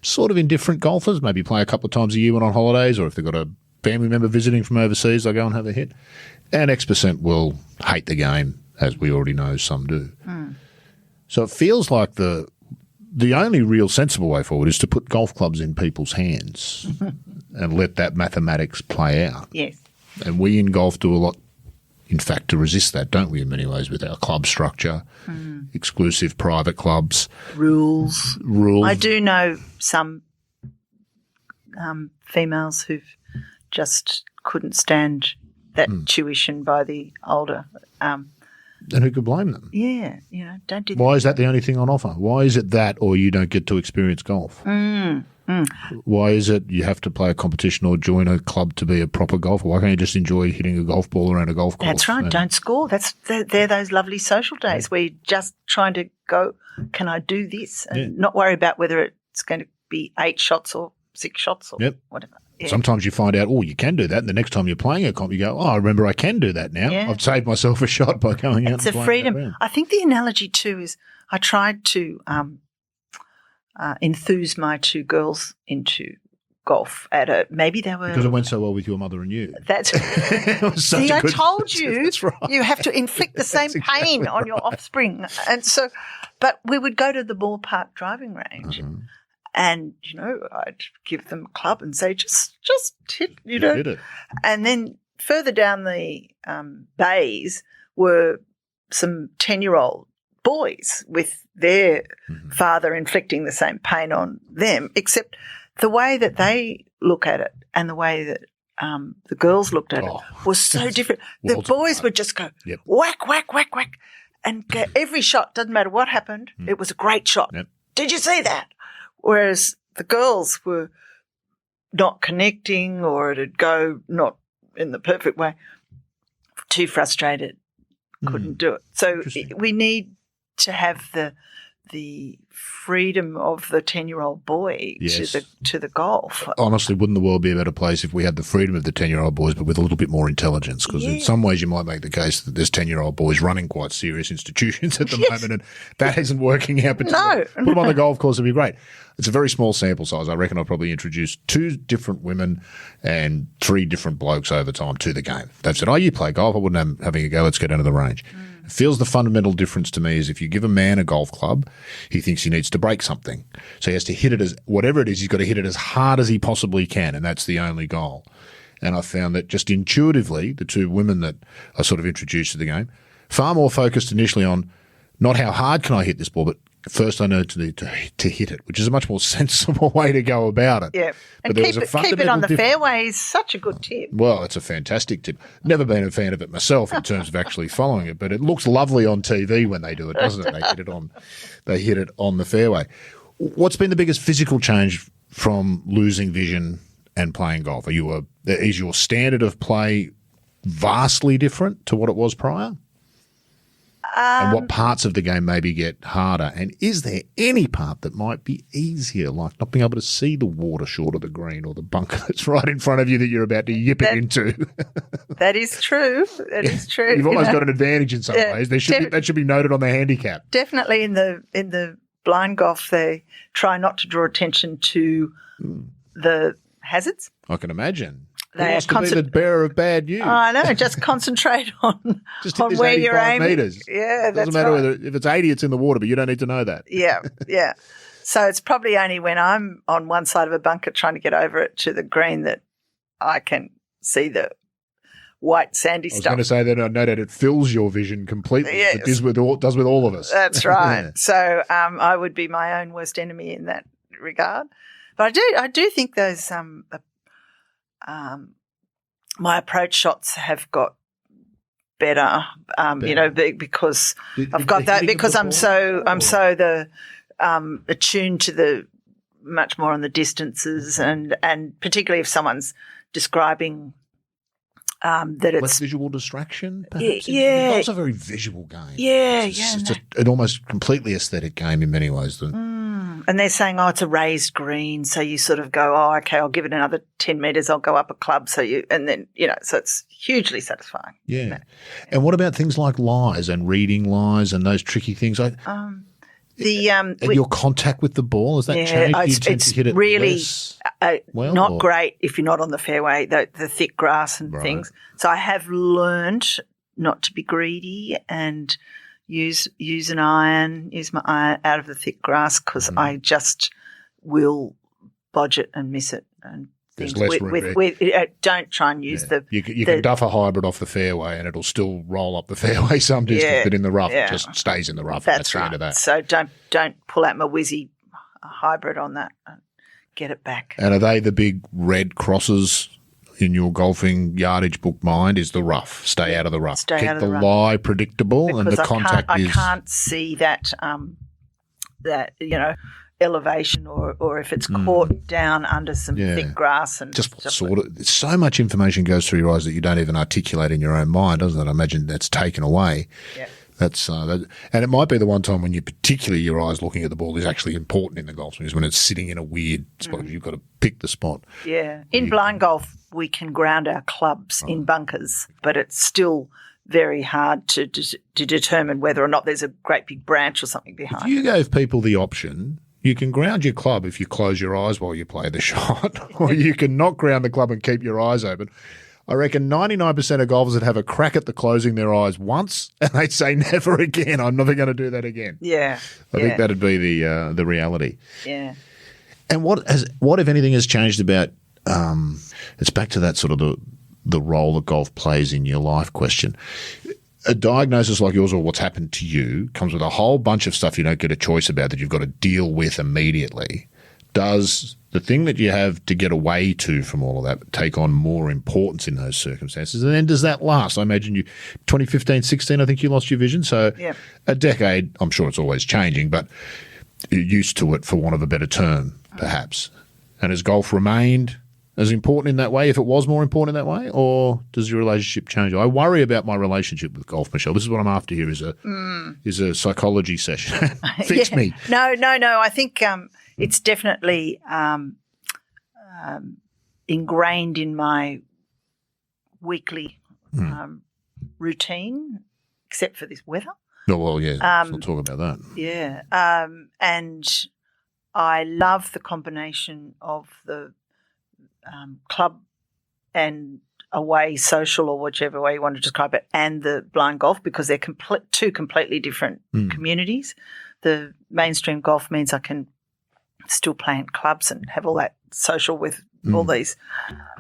sort of indifferent golfers, maybe play a couple of times a year when on holidays, or if they've got a family member visiting from overseas, they'll go and have a hit. And X percent will hate the game, as we already know some do. So it feels like the only real sensible way forward is to put golf clubs in people's hands and let that mathematics play out. Yes. And we in golf do a lot, in fact, to resist that, don't we, in many ways, with our club structure, exclusive private clubs. Rules. I do know some females who just couldn't stand that tuition by the older and who could blame them? Yeah, don't do that. Why is that the only thing on offer? Why is it that or you don't get to experience golf? Why is it you have to play a competition or join a club to be a proper golfer? Why can't you just enjoy hitting a golf ball around a golf course? That's right. Don't score. They're those lovely social days where you're just trying to go, can I do this? And not worry about whether it's going to be 8 shots or 6 shots or whatever. Yeah. Sometimes you find out, you can do that. And the next time you're playing a comp, you go, I remember I can do that now. Yeah. I've saved myself a shot by going out and playing. It's a freedom. I think the analogy too is I tried to enthuse my 2 girls into golf maybe they were. Because it went so well with your mother and you. That's See, I told you, that's right. You have to inflict the same pain on your offspring. And so, but we would go to the Moore Park driving range. And, I'd give them a club and say, just hit, Hit it. And then further down the bays were some 10-year-old boys with their father inflicting the same pain on them, except the way that they look at it and the way that the girls looked at it was so different. The boys would just go whack, whack, whack, whack, and get every shot, doesn't matter what happened, it was a great shot. Did you see that? Whereas the girls were not connecting or it'd go not in the perfect way, too frustrated, couldn't do it. So we need to have the the freedom of the 10-year-old boy to the golf. Honestly, wouldn't the world be a better place if we had the freedom of the 10-year-old boys, but with a little bit more intelligence? Because in some ways you might make the case that there's 10-year-old boys running quite serious institutions at the moment, and that isn't working out particularly. Put them on the golf course would be great. It's a very small sample size. I reckon I'll probably introduce 2 different women and 3 different blokes over time to the game. They've said, you play golf. I wouldn't having a go. Let's get down to the range. It feels the fundamental difference to me is if you give a man a golf club, he thinks he needs to break something. So he has to hit it whatever it is, he's got to hit it as hard as he possibly can, and that's the only goal. And I found that just intuitively, the 2 women that I sort of introduced to the game, far more focused initially on not how hard can I hit this ball, but first I need to hit it, which is a much more sensible way to go about it. Yeah. And keep it on the fairway is such a good tip. Well, it's a fantastic tip. Never been a fan of it myself in terms of actually following it, but it looks lovely on TV when they do it, doesn't it? They hit it on the fairway. What's been the biggest physical change from losing vision and playing golf? Is your standard of play vastly different to what it was prior? And what parts of the game maybe get harder? And is there any part that might be easier, like not being able to see the water short of the green or the bunker that's right in front of you that you're about to yip it into? That is true. That is true. You've almost got an advantage in some ways. That should be noted on the handicap. Definitely in the blind golf, they try not to draw attention to the hazards. I can imagine. They wants to be the bearer of bad news. I know. Just concentrate on where you're aiming. Meters. Yeah, that's doesn't matter whether if it's 80, it's in the water, but you don't need to know that. Yeah. So it's probably only when I'm on one side of a bunker trying to get over it to the green that I can see the white sandy stuff. I was going to say that I know that it fills your vision completely. Yes. It does with all of us. That's right. Yeah. So I would be my own worst enemy in that regard. But I do think those my approach shots have got better, because I've got that because I'm so attuned to the much more on the distances and particularly if someone's describing that it's less visual distraction. Perhaps? Yeah, it's a very visual game. Yeah, it's an almost completely aesthetic game in many ways. And they're saying, it's a raised green, so you sort of go, okay, I'll give it another 10 metres, I'll go up a club, so it's hugely satisfying. Yeah. And what about things like lies and reading lies and those tricky things? Your contact with the ball, has that changed? Do you tend to hit it really less great if you're not on the fairway, the thick grass and things. So I have learned not to be greedy and use my iron out of the thick grass because I just will bodge it and miss it. And there's less room. Don't try and use You can duff a hybrid off the fairway and it'll still roll up the fairway some distance, but in the rough it just stays in the rough. That's right. The end of that. So don't pull out my whizzy hybrid on that. Get it back. And are they the big red crosses in your golfing yardage book mind? Is the rough. Stay out of the rough. Keep the lie predictable because and the contact I can't see that elevation or if it's caught down under some thick grass and just so much information goes through your eyes that you don't even articulate in your own mind, doesn't it? I imagine that's taken away. Yeah. That's and it might be the one time when particularly your eyes looking at the ball is actually important in the golf swing, is when it's sitting in a weird spot. You've got to pick the spot. Yeah. In blind golf, we can ground our clubs in bunkers, but it's still very hard to determine whether or not there's a great big branch or something behind. If you gave people the option, you can ground your club if you close your eyes while you play the shot, or you can not ground the club and keep your eyes open. I reckon 99% of golfers would have a crack at the closing their eyes once and they'd say never again. I'm never going to do that again. Yeah. I think that'd be the reality. Yeah. And what if anything has changed about it's back to that sort of the role that golf plays in your life question. A diagnosis like yours or what's happened to you comes with a whole bunch of stuff you don't get a choice about that you've got to deal with immediately. Does the thing that you have to get away to from all of that take on more importance in those circumstances? And then does that last? I imagine 2015, 16, I think you lost your vision. So a decade, I'm sure it's always changing, but you're used to it for want of a better term, perhaps. And has golf remained as important in that way, if it was more important in that way, or does your relationship change? I worry about my relationship with golf, Michelle. This is what I'm after here is a psychology session. Fix me. No. I think it's definitely ingrained in my weekly routine, except for this weather. Oh, well, yeah, we'll talk about that. Yeah, and I love the combination of the club and away social, or whichever way you want to describe it, and the blind golf, because they're two completely different communities. The mainstream golf means I can still play in clubs and have all that social with all these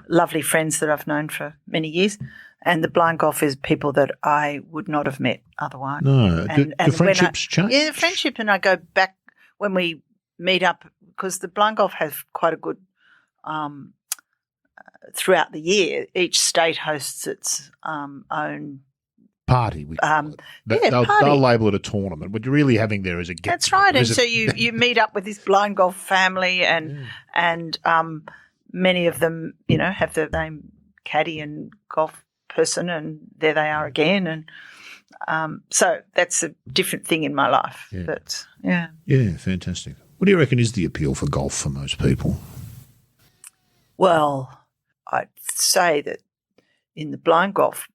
lovely friends that I've known for many years. And the blind golf is people that I would not have met otherwise. No, the friendships change. Yeah, the friendship, and I go back when we meet up, because the blind golf has quite a good throughout the year. Each state hosts its own party. party. They'll label it a tournament. What you're really having there is a get. That's right. And so you meet up with this blind golf family, and many of them, have the name caddy and golf person, and there they are again. And so that's a different thing in my life. Yeah. Yeah, fantastic. What do you reckon is the appeal for golf for most people? Well, I'd say that in the blind golf,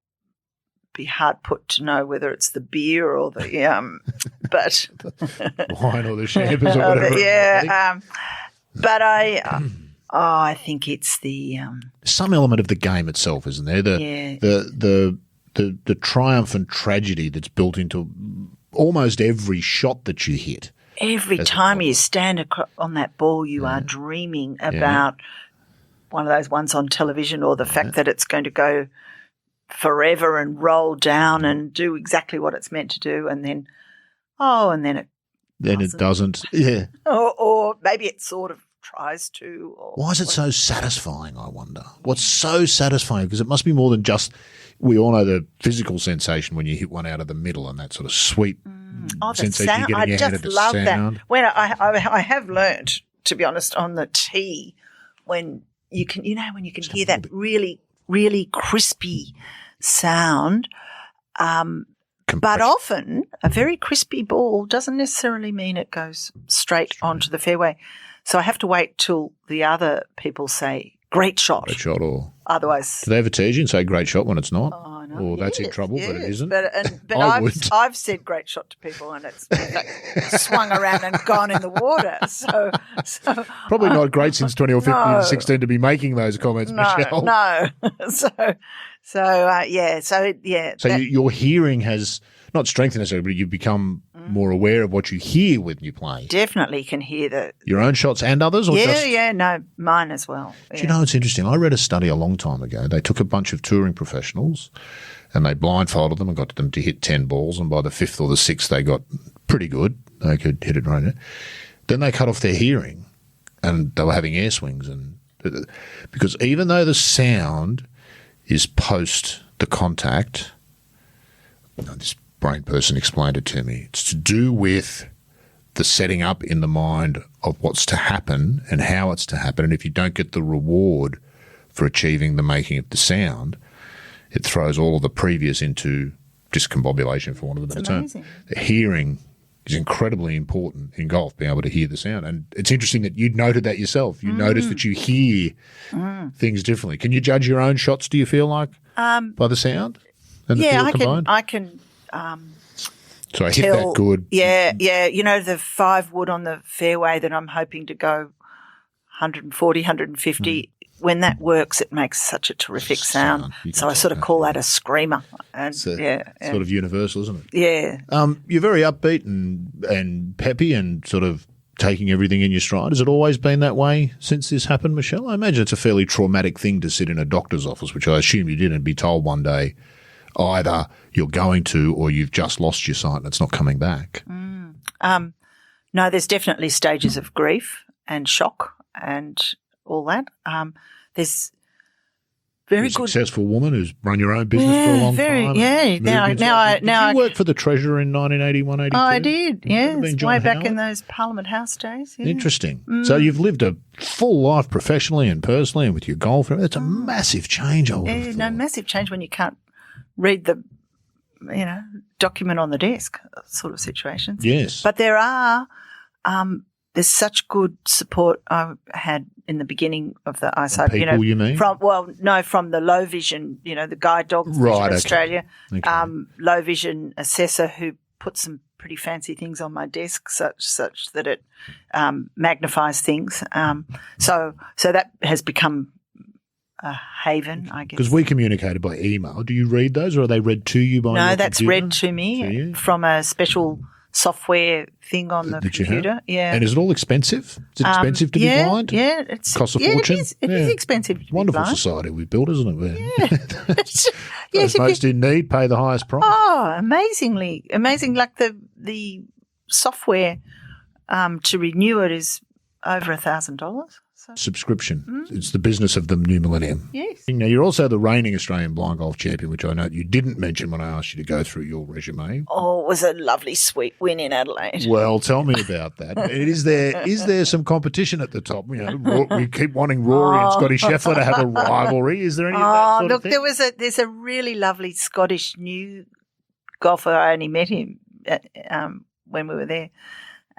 be hard put to know whether it's the beer or the but wine or the champers or whatever. But I think it's the some element of the game itself, isn't there? The triumph and tragedy that's built into almost every shot that you hit. Every time you stand on that ball, you are dreaming about one of those ones on television, or the fact that it's going to go forever and roll down and do exactly what it's meant to do, and then it doesn't. Yeah. Or maybe it sort of tries to. Why is it so satisfying, I wonder? What's so satisfying? Because it must be more than just, we all know the physical sensation when you hit one out of the middle and that sort of sweet sensation sound. you get in your hand. I just love that. When I have learnt, to be honest, on the tee, when you can, when you can hear that really, really crispy sound, but often a very crispy ball doesn't necessarily mean it goes straight onto the fairway. So I have to wait till the other people say, great shot. Great shot, or otherwise. Do they ever tease you and say great shot when it's not? Oh, no. Or that's in trouble, but it isn't? But I've said great shot to people, and it's swung around and gone in the water. So probably not great since 20 or 15 or 16 to be making those comments, Michelle. No. So your hearing has not strengthened necessarily, but you've become more aware of what you hear when you play. Definitely can hear your own shots and others? Or mine as well. Do you know, it's interesting. I read a study a long time ago. They took a bunch of touring professionals and they blindfolded them and got them to hit 10 balls, and by the 5th or the 6th they got pretty good. They could hit it right in. Then they cut off their hearing and they were having air swings, and because even though the sound is post the contact, this brain person explained it to me. It's to do with the setting up in the mind of what's to happen and how it's to happen. And if you don't get the reward for achieving the making of the sound, it throws all of the previous into discombobulation, for want of a better term. The hearing is incredibly important in golf, being able to hear the sound. And it's interesting that you noted that yourself. You noticed that you hear things differently. Can you judge your own shots, do you feel like, by the sound and the feel combined? I can. So I hit that good. Yeah. The 5 wood on the fairway that I'm hoping to go 140, 150. When that works, it makes such a terrific sound. So I sort of call that a screamer. And sort of universal, isn't it? Yeah. You're very upbeat and peppy and sort of taking everything in your stride. Has it always been that way since this happened, Michelle? I imagine it's a fairly traumatic thing to sit in a doctor's office, which I assume you did, and be told one day either you're going to or you've just lost your sight and it's not coming back. No, there's definitely stages of grief and shock and all that. very a good. successful woman who's run your own business for a long time. Yeah. Did you work for the Treasurer in 1981, 82? Oh, I did. Yeah, way back Howard? in those Parliament House days. Yeah. Interesting. So you've lived a full life professionally and personally and with your golf. That's a massive change, I would have thought. No, massive change when you can't read the, document on the desk sort of situations. Yes. But there are, there's such good support I had in the beginning of the eyesight. People, you mean? From the low vision, the Guide Dogs Right, Vision okay. Australia, Okay. low vision assessor who put some pretty fancy things on my desk such that it magnifies things. So that has become a haven, I guess. Because we communicated by email. Do you read those or are they read to you by No, your that's computer? read to me To you? from a special software thing on the That you have? computer. Yeah. And is it all expensive? Is it expensive to be blind? Yeah, it's Costs a fortune? It is expensive to Wonderful be blind. society we've built, isn't it? Yes, Those most in need pay the highest price. Oh, amazing! Like the software to renew it is over $1,000. So Subscription. It's the business of the new millennium. yes, Now, you're also the reigning Australian blind golf champion, which I know you didn't mention when I asked you to go through your resume. oh, it was a lovely, sweet win in Adelaide. Well, tell me about that. Is there some competition at the top? We keep wanting Rory and Scotty Scheffler to have a rivalry. Is there any of that sort of thing? There's a really lovely Scottish new golfer. I only met him when we were there,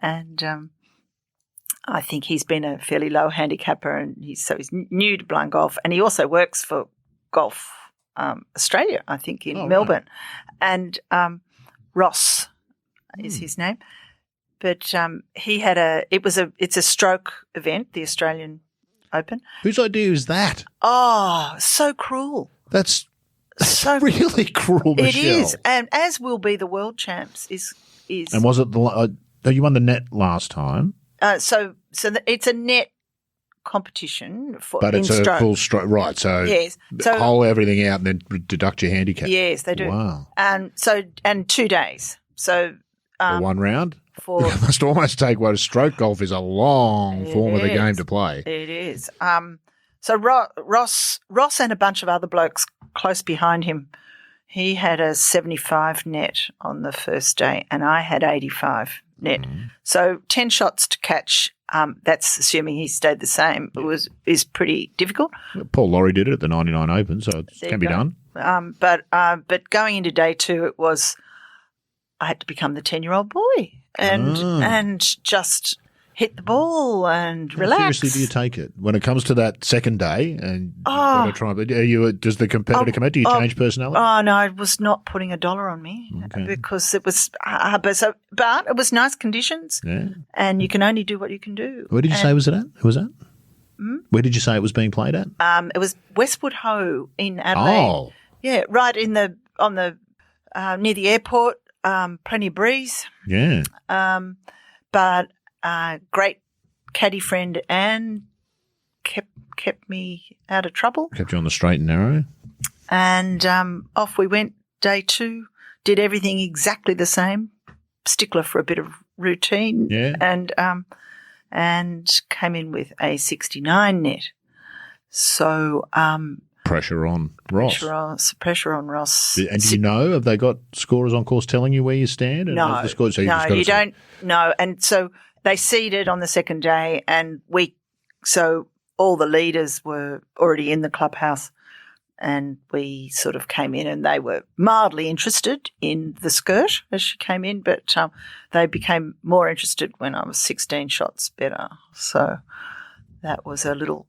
and I think he's been a fairly low handicapper, and he's new to blind golf, and he also works for Golf Australia, I think, in Melbourne, and Ross is his name. But he had it's a stroke event, the Australian Open. Whose idea is that? Oh, so cruel. That's So really cruel, Michelle. It is, and as will be the world champs is. And was it you won the net last time? So it's a net competition for But it's in a stroke. full stroke, right? So Yes. So hole everything out and then deduct your handicap. yes, they do. Wow. And 2 days. So For one round. for It must almost take what a stroke golf is a long It form of the is. game to play. it is. So Ross and a bunch of other blokes close behind him. He had a 75 net on the first day, and I had 85 net. So 10 shots to catch. That's assuming he stayed the same. Is pretty difficult. Paul Laurie did it at the 99 Open, so it There can you be go. done. But going into day 2, I had to become the 10-year-old boy and just hit the ball and How relax. seriously do you take it when it comes to that second day? And you've got to try, does the competitor come out? Do you change personality? Oh no, it was not putting $1 on me because it was. But it was nice conditions, Yeah. and you can only do what you can do. Where did you say was it at? Who was that? Where did you say it was being played at? It was Westwood Ho in Adelaide. Oh, Yeah, right near the airport. Plenty of breeze. yeah. But great caddy friend Anne kept me out of trouble. Kept you on the straight and narrow. And off we went day 2, did everything exactly the same, stickler for a bit of routine, Yeah. and came in with a 69 net. So Pressure on Ross. pressure on Ross. And do you know, have they got scorers on course telling you where you stand? And No, the score, so no, you don't. No, and so they seeded on the second day, and so all the leaders were already in the clubhouse, and we sort of came in, and they were mildly interested in the skirt as she came in, but they became more interested when I was 16 shots better. So that was a little.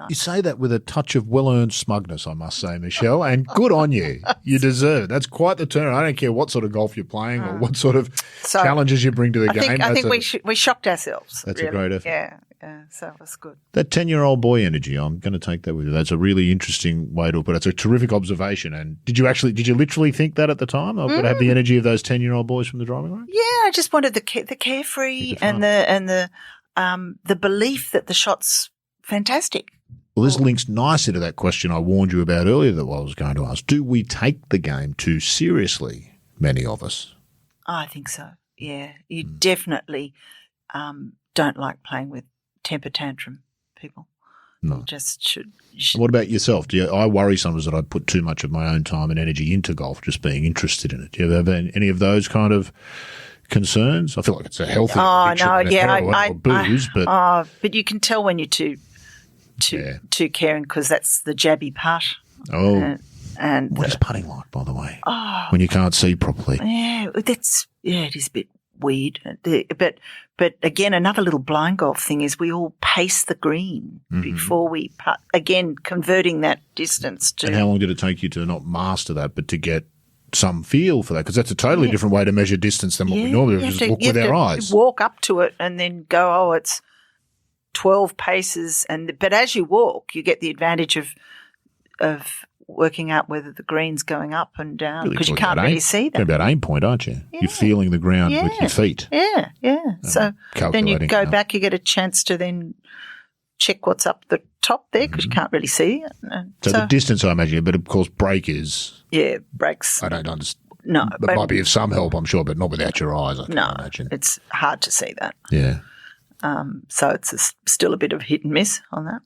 You say that with a touch of well-earned smugness, I must say, Michelle, and good on you. You deserve it. That's quite the turn. I don't care what sort of golf you're playing or what sort of challenges you bring to the game. I think we shocked ourselves. That's really. a great effort. Yeah, so it was good. That 10-year-old boy energy, I'm going to take that with you. That's a really interesting way to put it. It's a terrific observation. And did you literally think that at the time? I've got to have the energy of those 10-year-old boys from the driving range? Yeah, I just wanted the carefree and the belief that the shot's fantastic. Well, this links nicely to that question I warned you about earlier that I was going to ask. Do we take the game too seriously, many of us? I think so, yeah. You definitely don't like playing with temper tantrum people. No. You just should. What about yourself? I worry sometimes that I put too much of my own time and energy into golf, just being interested in it. Do you have any of those kind of concerns? I feel like it's a healthy addiction or booze, but you can tell when you're too caring because that's the jabby putt. Oh, and what is putting like, by the way? When you can't see properly. Yeah, it is a bit weird. But again, another little blind golf thing is we all pace the green before we putt. Again, converting that distance to. And how long did it take you to not master that, but to get some feel for that? Because that's a totally different way to measure distance than what we normally do. Just look with our eyes. Walk up to it and then go, it's 12 paces. But as you walk, you get the advantage of working out whether the green's going up and down because you can't really see that. You're about aim point, aren't you? Yeah. You're feeling the ground with your feet. Yeah. So then you go back, you get a chance to then check what's up the top there because you can't really see it. So the distance, I imagine, but of course break is... Yeah, breaks. I don't understand. No. It might be of some help, I'm sure, but not without your eyes, I can't imagine. It's hard to see that. Yeah. So it's still a bit of hit and miss on that.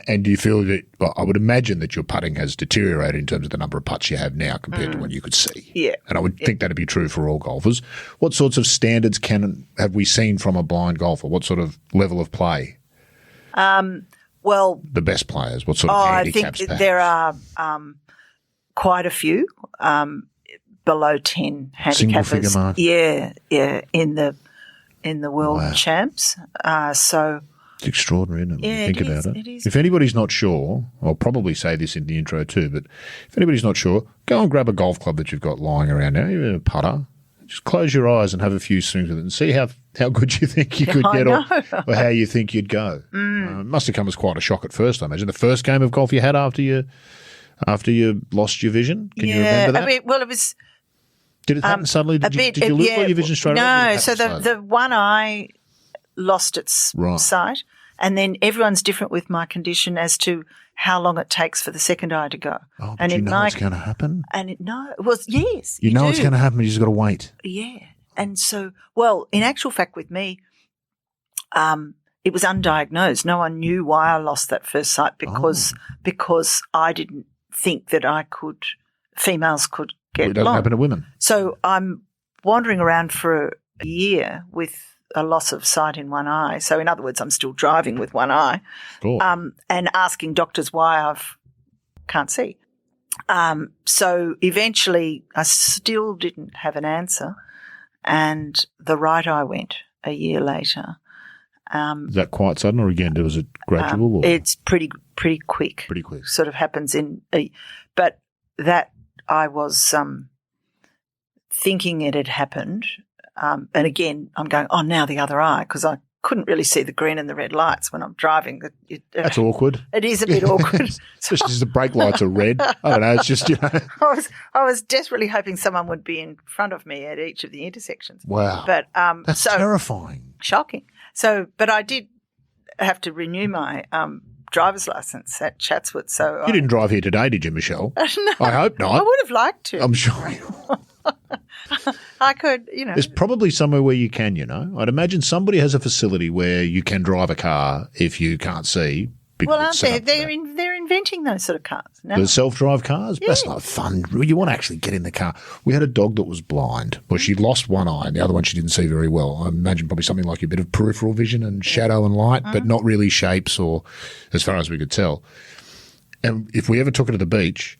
And do you feel that, I would imagine that your putting has deteriorated in terms of the number of putts you have now compared to when you could see. Yeah. And I would think that would be true for all golfers. What sorts of standards have we seen from a blind golfer? What sort of level of play? Well, the best players, what sort of handicaps? I think there are quite a few below 10 handicappers. Single figure mark? Yeah, in the world champs. So it's extraordinary, isn't it? Yeah, when you think about it. It is. If anybody's not sure, I'll probably say this in the intro too, but if anybody's not sure, go and grab a golf club that you've got lying around now. You've got a putter. Just close your eyes and have a few swings with it and see how good you think you could get or how you think you'd go. It must have come as quite a shock at first, I imagine. The first game of golf you had after you lost your vision? Can you remember that? It was... Did it happen suddenly? Did you lose all your vision straight away? No, so the one eye lost its sight, and then everyone's different with my condition as to how long it takes for the second eye to go. Oh, but you know it's going to happen? Yes. You know it's going to happen, you just got to wait. Yeah. And so, in actual fact with me, it was undiagnosed. No one knew why I lost that first sight because I didn't think that females could get it doesn't happen to women. So I'm wandering around for a year with a loss of sight in one eye. So in other words, I'm still driving with one eye, and asking doctors why I can't see. So eventually I still didn't have an answer, and the right eye went a year later. Is that quite sudden, or again, was it gradual? It's pretty quick. Pretty quick. Sort of happens but that I was thinking it had happened. And again, I'm going, now the other eye, because I couldn't really see the green and the red lights when I'm driving. That's awkward. It is a bit awkward. Especially as the brake lights are red. I don't know. It's just, I was desperately hoping someone would be in front of me at each of the intersections. Wow. But that's terrifying. Shocking. So, but I did have to renew my driver's license at Chatswood. So you didn't drive here today, did you, Michelle? No. I hope not. I would have liked to. I'm sure you I could, There's probably somewhere where you can, I'd imagine somebody has a facility where you can drive a car if you can't see. Well, aren't they? They're inventing those sort of cars now. The self-drive cars? Yeah. That's not fun. You want to actually get in the car. We had a dog that was blind. Well, she lost one eye and the other one she didn't see very well. I imagine probably something like a bit of peripheral vision and shadow and light, but not really shapes or as far as we could tell. And if we ever took her to the beach,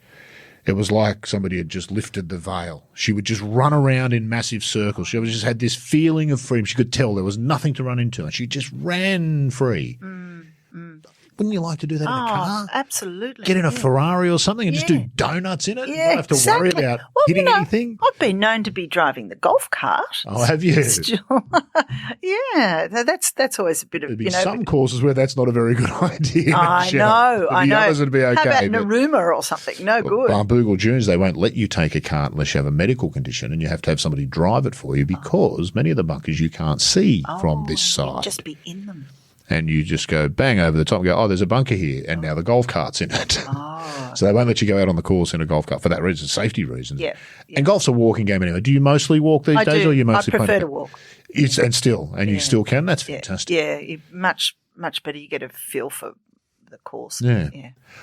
it was like somebody had just lifted the veil. She would just run around in massive circles. She just had this feeling of freedom. She could tell there was nothing to run into, and she just ran free. Wouldn't you like to do that in a car? Absolutely. Get in a Ferrari or something and just do donuts in it? Yeah, you don't have to worry about hitting anything? I've been known to be driving the golf cart. Oh, have you? Yeah, that's always a bit of, There'd be some courses where that's not a very good idea. I know. The others would be okay. How about Narooma or something? No good. Barnbougle Dunes, they won't let you take a cart unless you have a medical condition, and you have to have somebody drive it for you because many of the bunkers you can't see from this side. Just be in them. And you just go bang over the top and go, there's a bunker here, and now the golf cart's in it. So they won't let you go out on the course in a golf cart for that reason, safety reasons. Yeah. And golf's a walking game anyway. Do you mostly walk these days, or you mostly I prefer to walk. You still can? That's fantastic. Yeah, much better. You get a feel for the course. Yeah.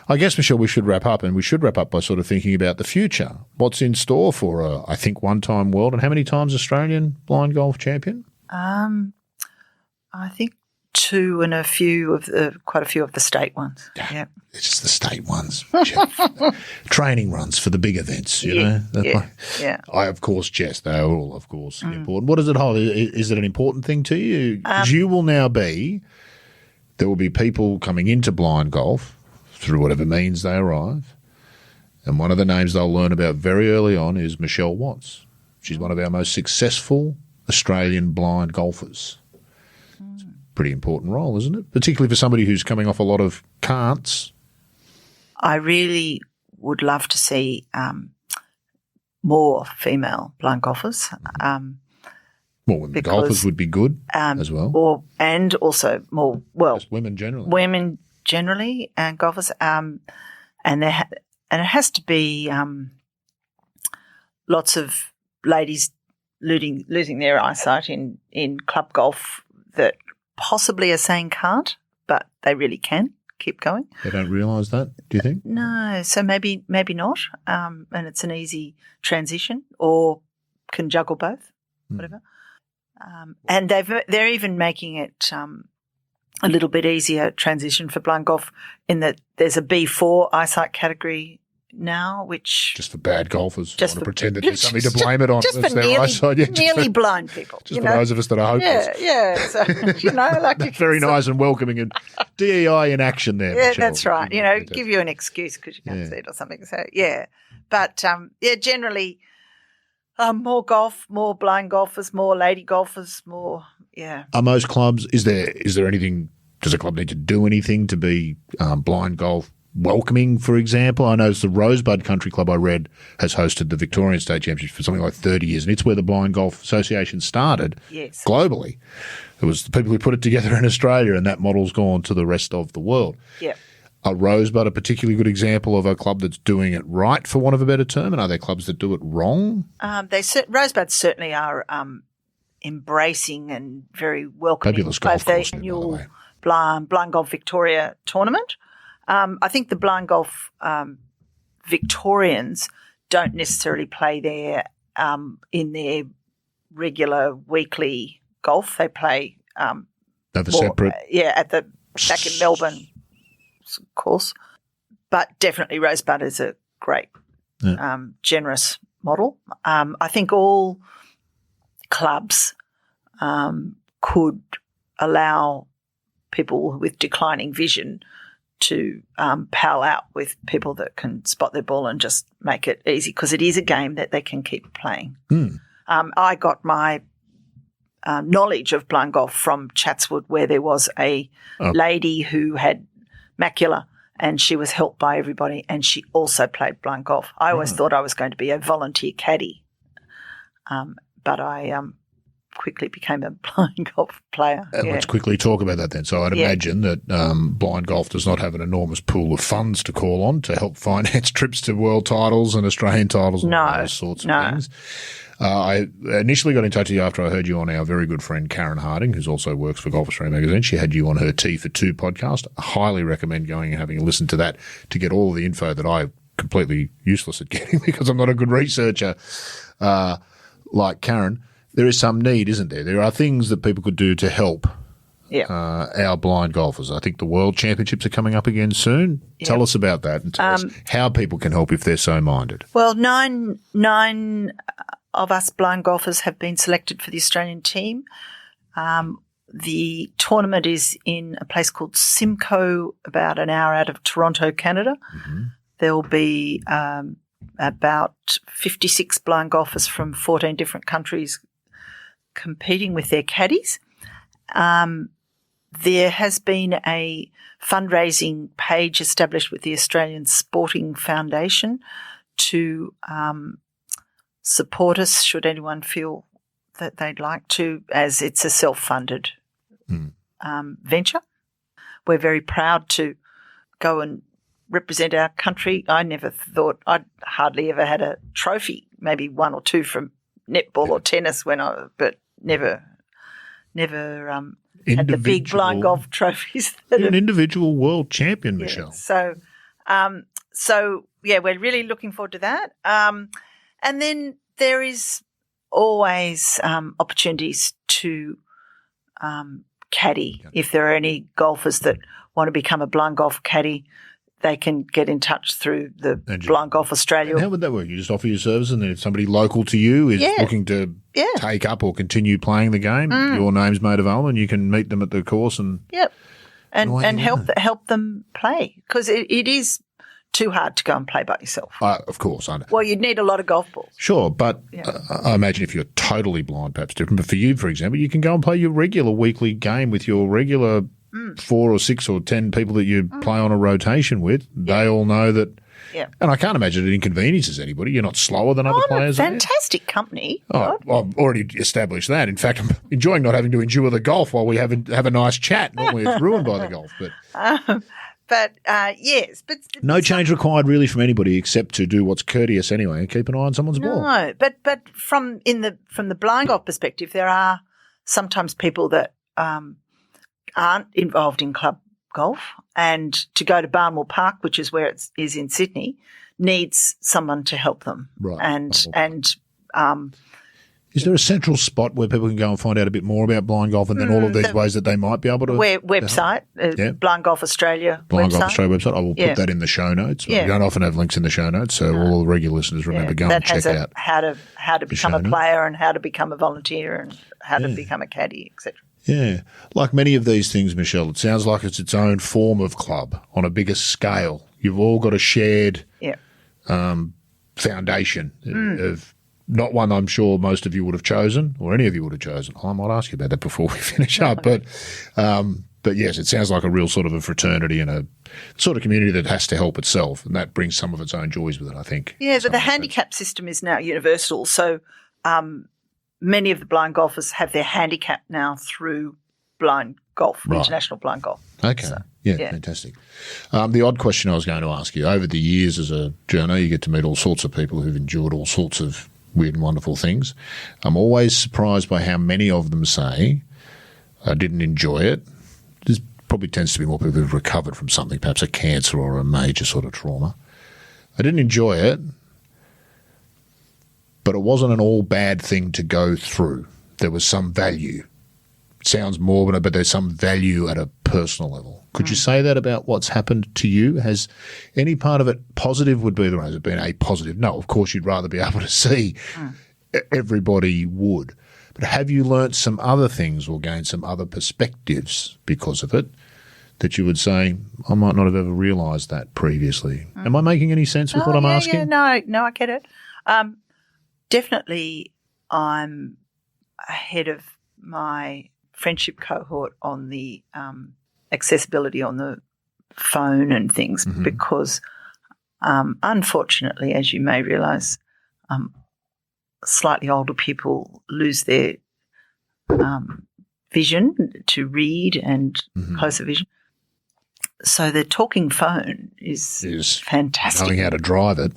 I guess, Michelle, we should wrap up, and we should wrap up by sort of thinking about the future. What's in store for, I think, one-time world and how many times Australian blind golf champion? I think 2 and quite a few of the state ones. Yeah. It's just the state ones. Training runs for the big events, you know. Yeah. I, of course, jest. They are all, of course, important. What does it hold? Is it an important thing to you? 'Cause you will now be – there will be people coming into blind golf through whatever means they arrive, and one of the names they'll learn about very early on is Michele Watts. She's one of our most successful Australian blind golfers. It's a pretty important role, isn't it? Particularly for somebody who's coming off a lot of can'ts. I really would love to see more female blind golfers. Women golfers would be good as well. And also more, just women generally. Women generally and golfers. And it has to be lots of ladies losing their eyesight in club golf that possibly are saying can't, but they really can keep going. They don't realise that, do you think? No, so maybe not, and it's an easy transition, or can juggle both, whatever. And they're even making it a little bit easier transition for blind golf in that there's a B4 eyesight category now, which just for bad golfers, just want to for, pretend that there's something to blame it on. Just for nearly blind people. Just for those of us that are hopeless. Yeah. So, like that's very nice and welcoming and DEI in action there. Yeah, Michelle. that's right. Give you an excuse because you can't see it or something. So but generally. More golf, more blind golfers, more lady golfers, more, Are most clubs, is there anything, does a club need to do anything to be blind golf welcoming, for example? I know it's the Rosebud Country Club I read has hosted the Victorian State Championship for something like 30 years, and it's where the Blind Golf Association started globally. It was the people who put it together in Australia, and that model's gone to the rest of the world. Yeah. Are Rosebud a particularly good example of a club that's doing it right, for want of a better term, and are there clubs that do it wrong? Rosebud certainly are embracing and very welcoming fabulous golf course, the annual Blind Golf Victoria tournament. I think the Blind Golf Victorians don't necessarily play there in their regular weekly golf. They play separate. Back in Melbourne. Course, but definitely Rosebud is a great, generous model. I think all clubs could allow people with declining vision to pal out with people that can spot their ball and just make it easy, because it is a game that they can keep playing. I got my knowledge of blind golf from Chatswood, where there was a lady who had macula, and she was helped by everybody, and she also played blind golf. I always thought I was going to be a volunteer caddy, but I quickly became a blind golf player. Let's quickly talk about that then. So I'd imagine that blind golf does not have an enormous pool of funds to call on to help finance trips to world titles and Australian titles and all those sorts of things. I initially got in touch with you after I heard you on our very good friend Karen Harding, who also works for Golf Australia magazine. She had you on her Tea for Two podcast. I highly recommend going and having a listen to that to get all of the info that I'm completely useless at getting because I'm not a good researcher like Karen. There is some need, isn't there? There are things that people could do to help our blind golfers. I think the World Championships are coming up again soon. Tell us about that and tell us how people can help if they're so minded. Well, nine of us blind golfers have been selected for the Australian team. The tournament is in a place called Simcoe, about an hour out of Toronto, Canada. There will be about 56 blind golfers from 14 different countries competing with their caddies. There has been a fundraising page established with the Australian Sporting Foundation to support us should anyone feel that they'd like to, as it's a self-funded venture. We're very proud to go and represent our country. I never thought I'd hardly ever had a trophy, maybe one or two from netball or tennis but never never had the big blind golf trophies. You're an individual world champion, Michele. So, we're really looking forward to that. And then there is always opportunities to caddy. If there are any golfers that want to become a blind golf caddy, they can get in touch through the Blind Golf Australia. And how would that work? You just offer your service, and then if somebody local to you is looking to take up or continue playing the game, your name's made available, and you can meet them at the course and and help them play, because it is too hard to go and play by yourself. Of course, I know. Well, you'd need a lot of golf balls. Sure, but I imagine if you're totally blind, perhaps different. But for you, for example, you can go and play your regular weekly game with your regular 4 or 6 or 10 people that you play on a rotation with. They all know that. Yeah. And I can't imagine it inconveniences anybody. You're not slower than other players. Fantastic company. Oh, I've already established that. In fact, I'm enjoying not having to endure the golf while we have a nice chat. Normally it's ruined by the golf. But yes. But no change required really from anybody except to do what's courteous anyway and keep an eye on someone's ball. No, but from the blind golf perspective, there are sometimes people that aren't involved in club golf, and to go to Barnwell Park, which is where it is in Sydney, needs someone to help them. Right. And is there a central spot where people can go and find out a bit more about blind golf, and then all of these ways that they might be able to? Website, Blind Golf Australia Blind website. Golf Australia website. I will put that in the show notes. We don't often have links in the show notes, so all the regular listeners remember go and check out how to become a player and how to become a volunteer and how to become a caddy, etc. Yeah. Like many of these things, Michele, it sounds like it's its own form of club on a bigger scale. You've all got a shared foundation of not one I'm sure most of you would have chosen or any of you would have chosen. I might ask you about that before we finish up. But yes, it sounds like a real sort of a fraternity and a sort of community that has to help itself, and that brings some of its own joys with it, I think. Yeah, but the handicap system is now universal. So many of the blind golfers have their handicap now through blind golf, international blind golf. Okay. So, fantastic. The odd question I was going to ask you, over the years as a journo, you get to meet all sorts of people who've endured all sorts of weird and wonderful things. I'm always surprised by how many of them say, I didn't enjoy it. There probably tends to be more people who've recovered from something, perhaps a cancer or a major sort of trauma. I didn't enjoy it, but it wasn't an all bad thing to go through. There was some value. It sounds morbid, but there's some value at a personal level. Could you say that about what's happened to you? Has any part of it positive would be the one? Has it been a positive? No, of course you'd rather be able to see. Everybody would. But have you learnt some other things or gained some other perspectives because of it that you would say, I might not have ever realised that previously? Am I making any sense with what I'm asking? Yeah, no, I get it. Definitely I'm ahead of my friendship cohort on the accessibility on the phone and things because unfortunately, as you may realise, slightly older people lose their vision to read and closer vision. So the talking phone is fantastic. Knowing how to drive it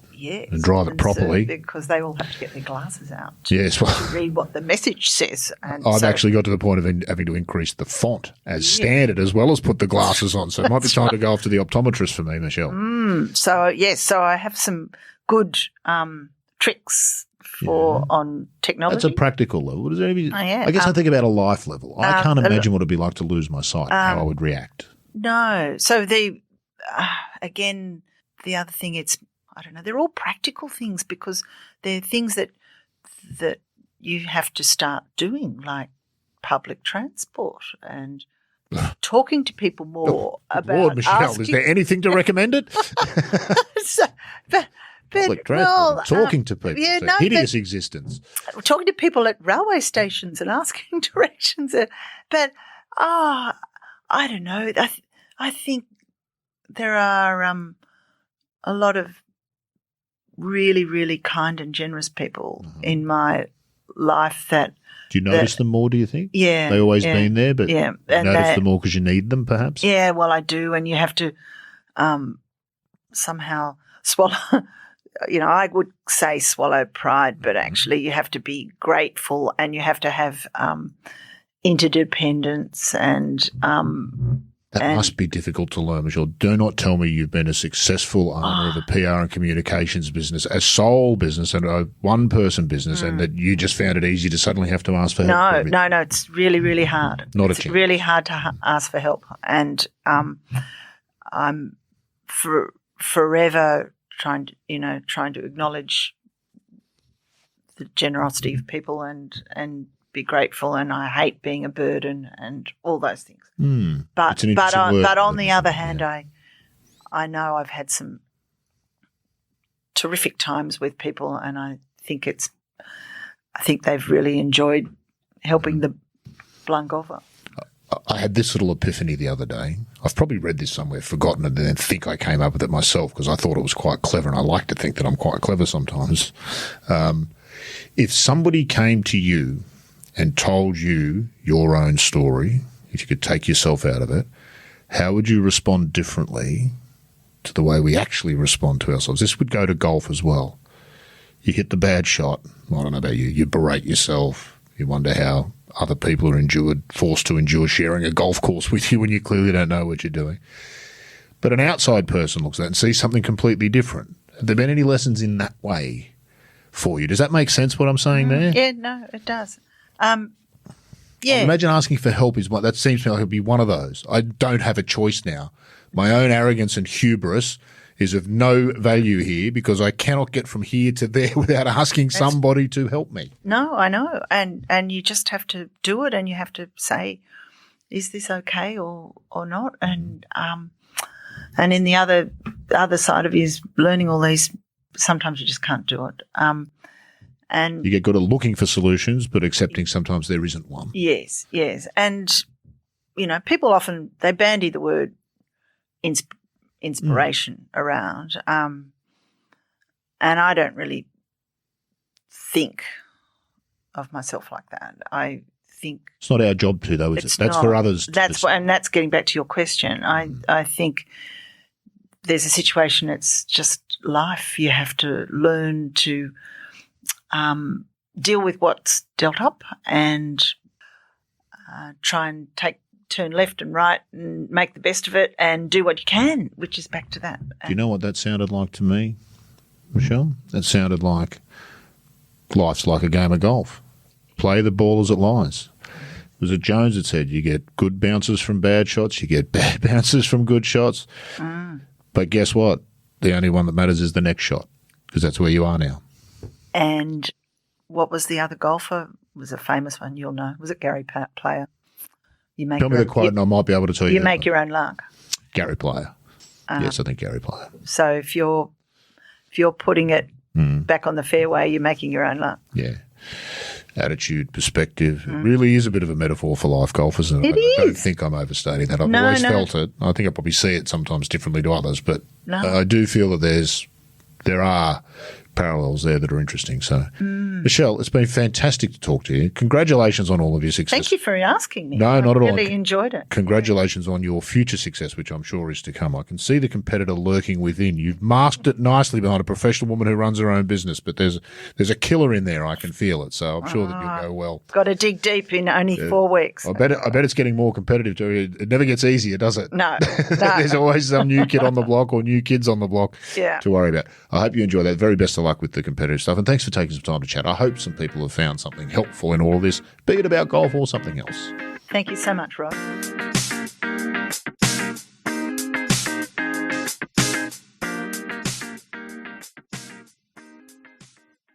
and drive it properly. Because they all have to get their glasses out to read what the message says. And I've actually got to the point of having to increase the font as standard as well as put the glasses on. So it might be time to go off to the optometrist for me, Michele. So I have some good tricks on technology. That's a practical level. I guess I think about a life level. I can't imagine what it'd be like to lose my sight, how I would react. No. So again, the other thing, I don't know, they're all practical things because they're things that you have to start doing, like public transport and talking to people more about Lord, Michele, is there anything to recommend it? Public transport, talking to people. Yeah, it's a hideous existence. Talking to people at railway stations and asking directions. But, I don't know. I think there are a lot of really, really kind and generous people in my life that... Do you notice them more, do you think? Yeah. They've always been there, but you notice them more because you need them, perhaps? Yeah, well, I do, and you have to somehow swallow... I would say swallow pride, but actually you have to be grateful and you have to have interdependence and that must be difficult to learn, Michelle. Do not tell me you've been a successful owner of a PR and communications business, a sole business and a one-person business, and that you just found it easy to suddenly have to ask for help. No. It's really, really hard. It's really hard to ask for help, and I'm forever trying to acknowledge the generosity of people and be grateful, and I hate being a burden and all those things. But on the other hand, I know I've had some terrific times with people, and I think they've really enjoyed helping the blind golfer. I had this little epiphany the other day. I've probably read this somewhere, forgotten it, and then think I came up with it myself because I thought it was quite clever, and I like to think that I'm quite clever sometimes. If somebody came to you and told you your own story, if you could take yourself out of it, how would you respond differently to the way we actually respond to ourselves? This would go to golf as well. You hit the bad shot. I don't know about you. You berate yourself. You wonder how other people are forced to endure sharing a golf course with you when you clearly don't know what you're doing. But an outside person looks at that and sees something completely different. Have there been any lessons in that way for you? Does that make sense, what I'm saying there? Yeah, no, it does. Imagine asking for help that seems to me like it would be one of those. I don't have a choice now. My own arrogance and hubris is of no value here because I cannot get from here to there without asking somebody to help me. No, I know. And you just have to do it, and you have to say, is this okay or not? And in the other side of you is learning all these. Sometimes you just can't do it. And you get good at looking for solutions, but accepting sometimes there isn't one. Yes. And, people often, they bandy the word inspiration around. And I don't really think of myself like that. I think it's not our job to, though, is it? That's for others. And that's getting back to your question. I think there's a situation, it's just life. You have to learn to deal with what's dealt up and try and turn left and right and make the best of it and do what you can, which is back to that. Do you know what that sounded like to me, Michelle? That sounded like life's like a game of golf. Play the ball as it lies. Was it Jones that said you get good bounces from bad shots, you get bad bounces from good shots? But guess what? The only one that matters is the next shot because that's where you are now. And what was the other golfer? It was a famous one, you'll know. Was it Gary Player? Tell me the quote and I might be able to tell you. You make your own luck. Gary Player. Yes, I think Gary Player. So if you're putting it back on the fairway, you're making your own luck. Yeah. Attitude, perspective. It really is a bit of a metaphor for life, golf, isn't it? I don't think I'm overstating that. I've always felt it. I think I probably see it sometimes differently to others, but I do feel that there are parallels there that are interesting. So, Michelle, it's been fantastic to talk to you. Congratulations on all of your success. Thank you for asking me. No, not at all. I really enjoyed it. Congratulations on your future success, which I'm sure is to come. I can see the competitor lurking within. You've masked it nicely behind a professional woman who runs her own business, but there's a killer in there. I can feel it. So I'm sure that you'll go well. Got to dig deep in only 4 weeks. I bet it's getting more competitive too. It never gets easier, does it? No. There's always some new kid on the block or new kids on the block to worry about. I hope you enjoy that. Very best of luck with the competitive stuff. And thanks for taking some time to chat. I hope some people have found something helpful in all of this, be it about golf or something else. Thank you so much, Rob.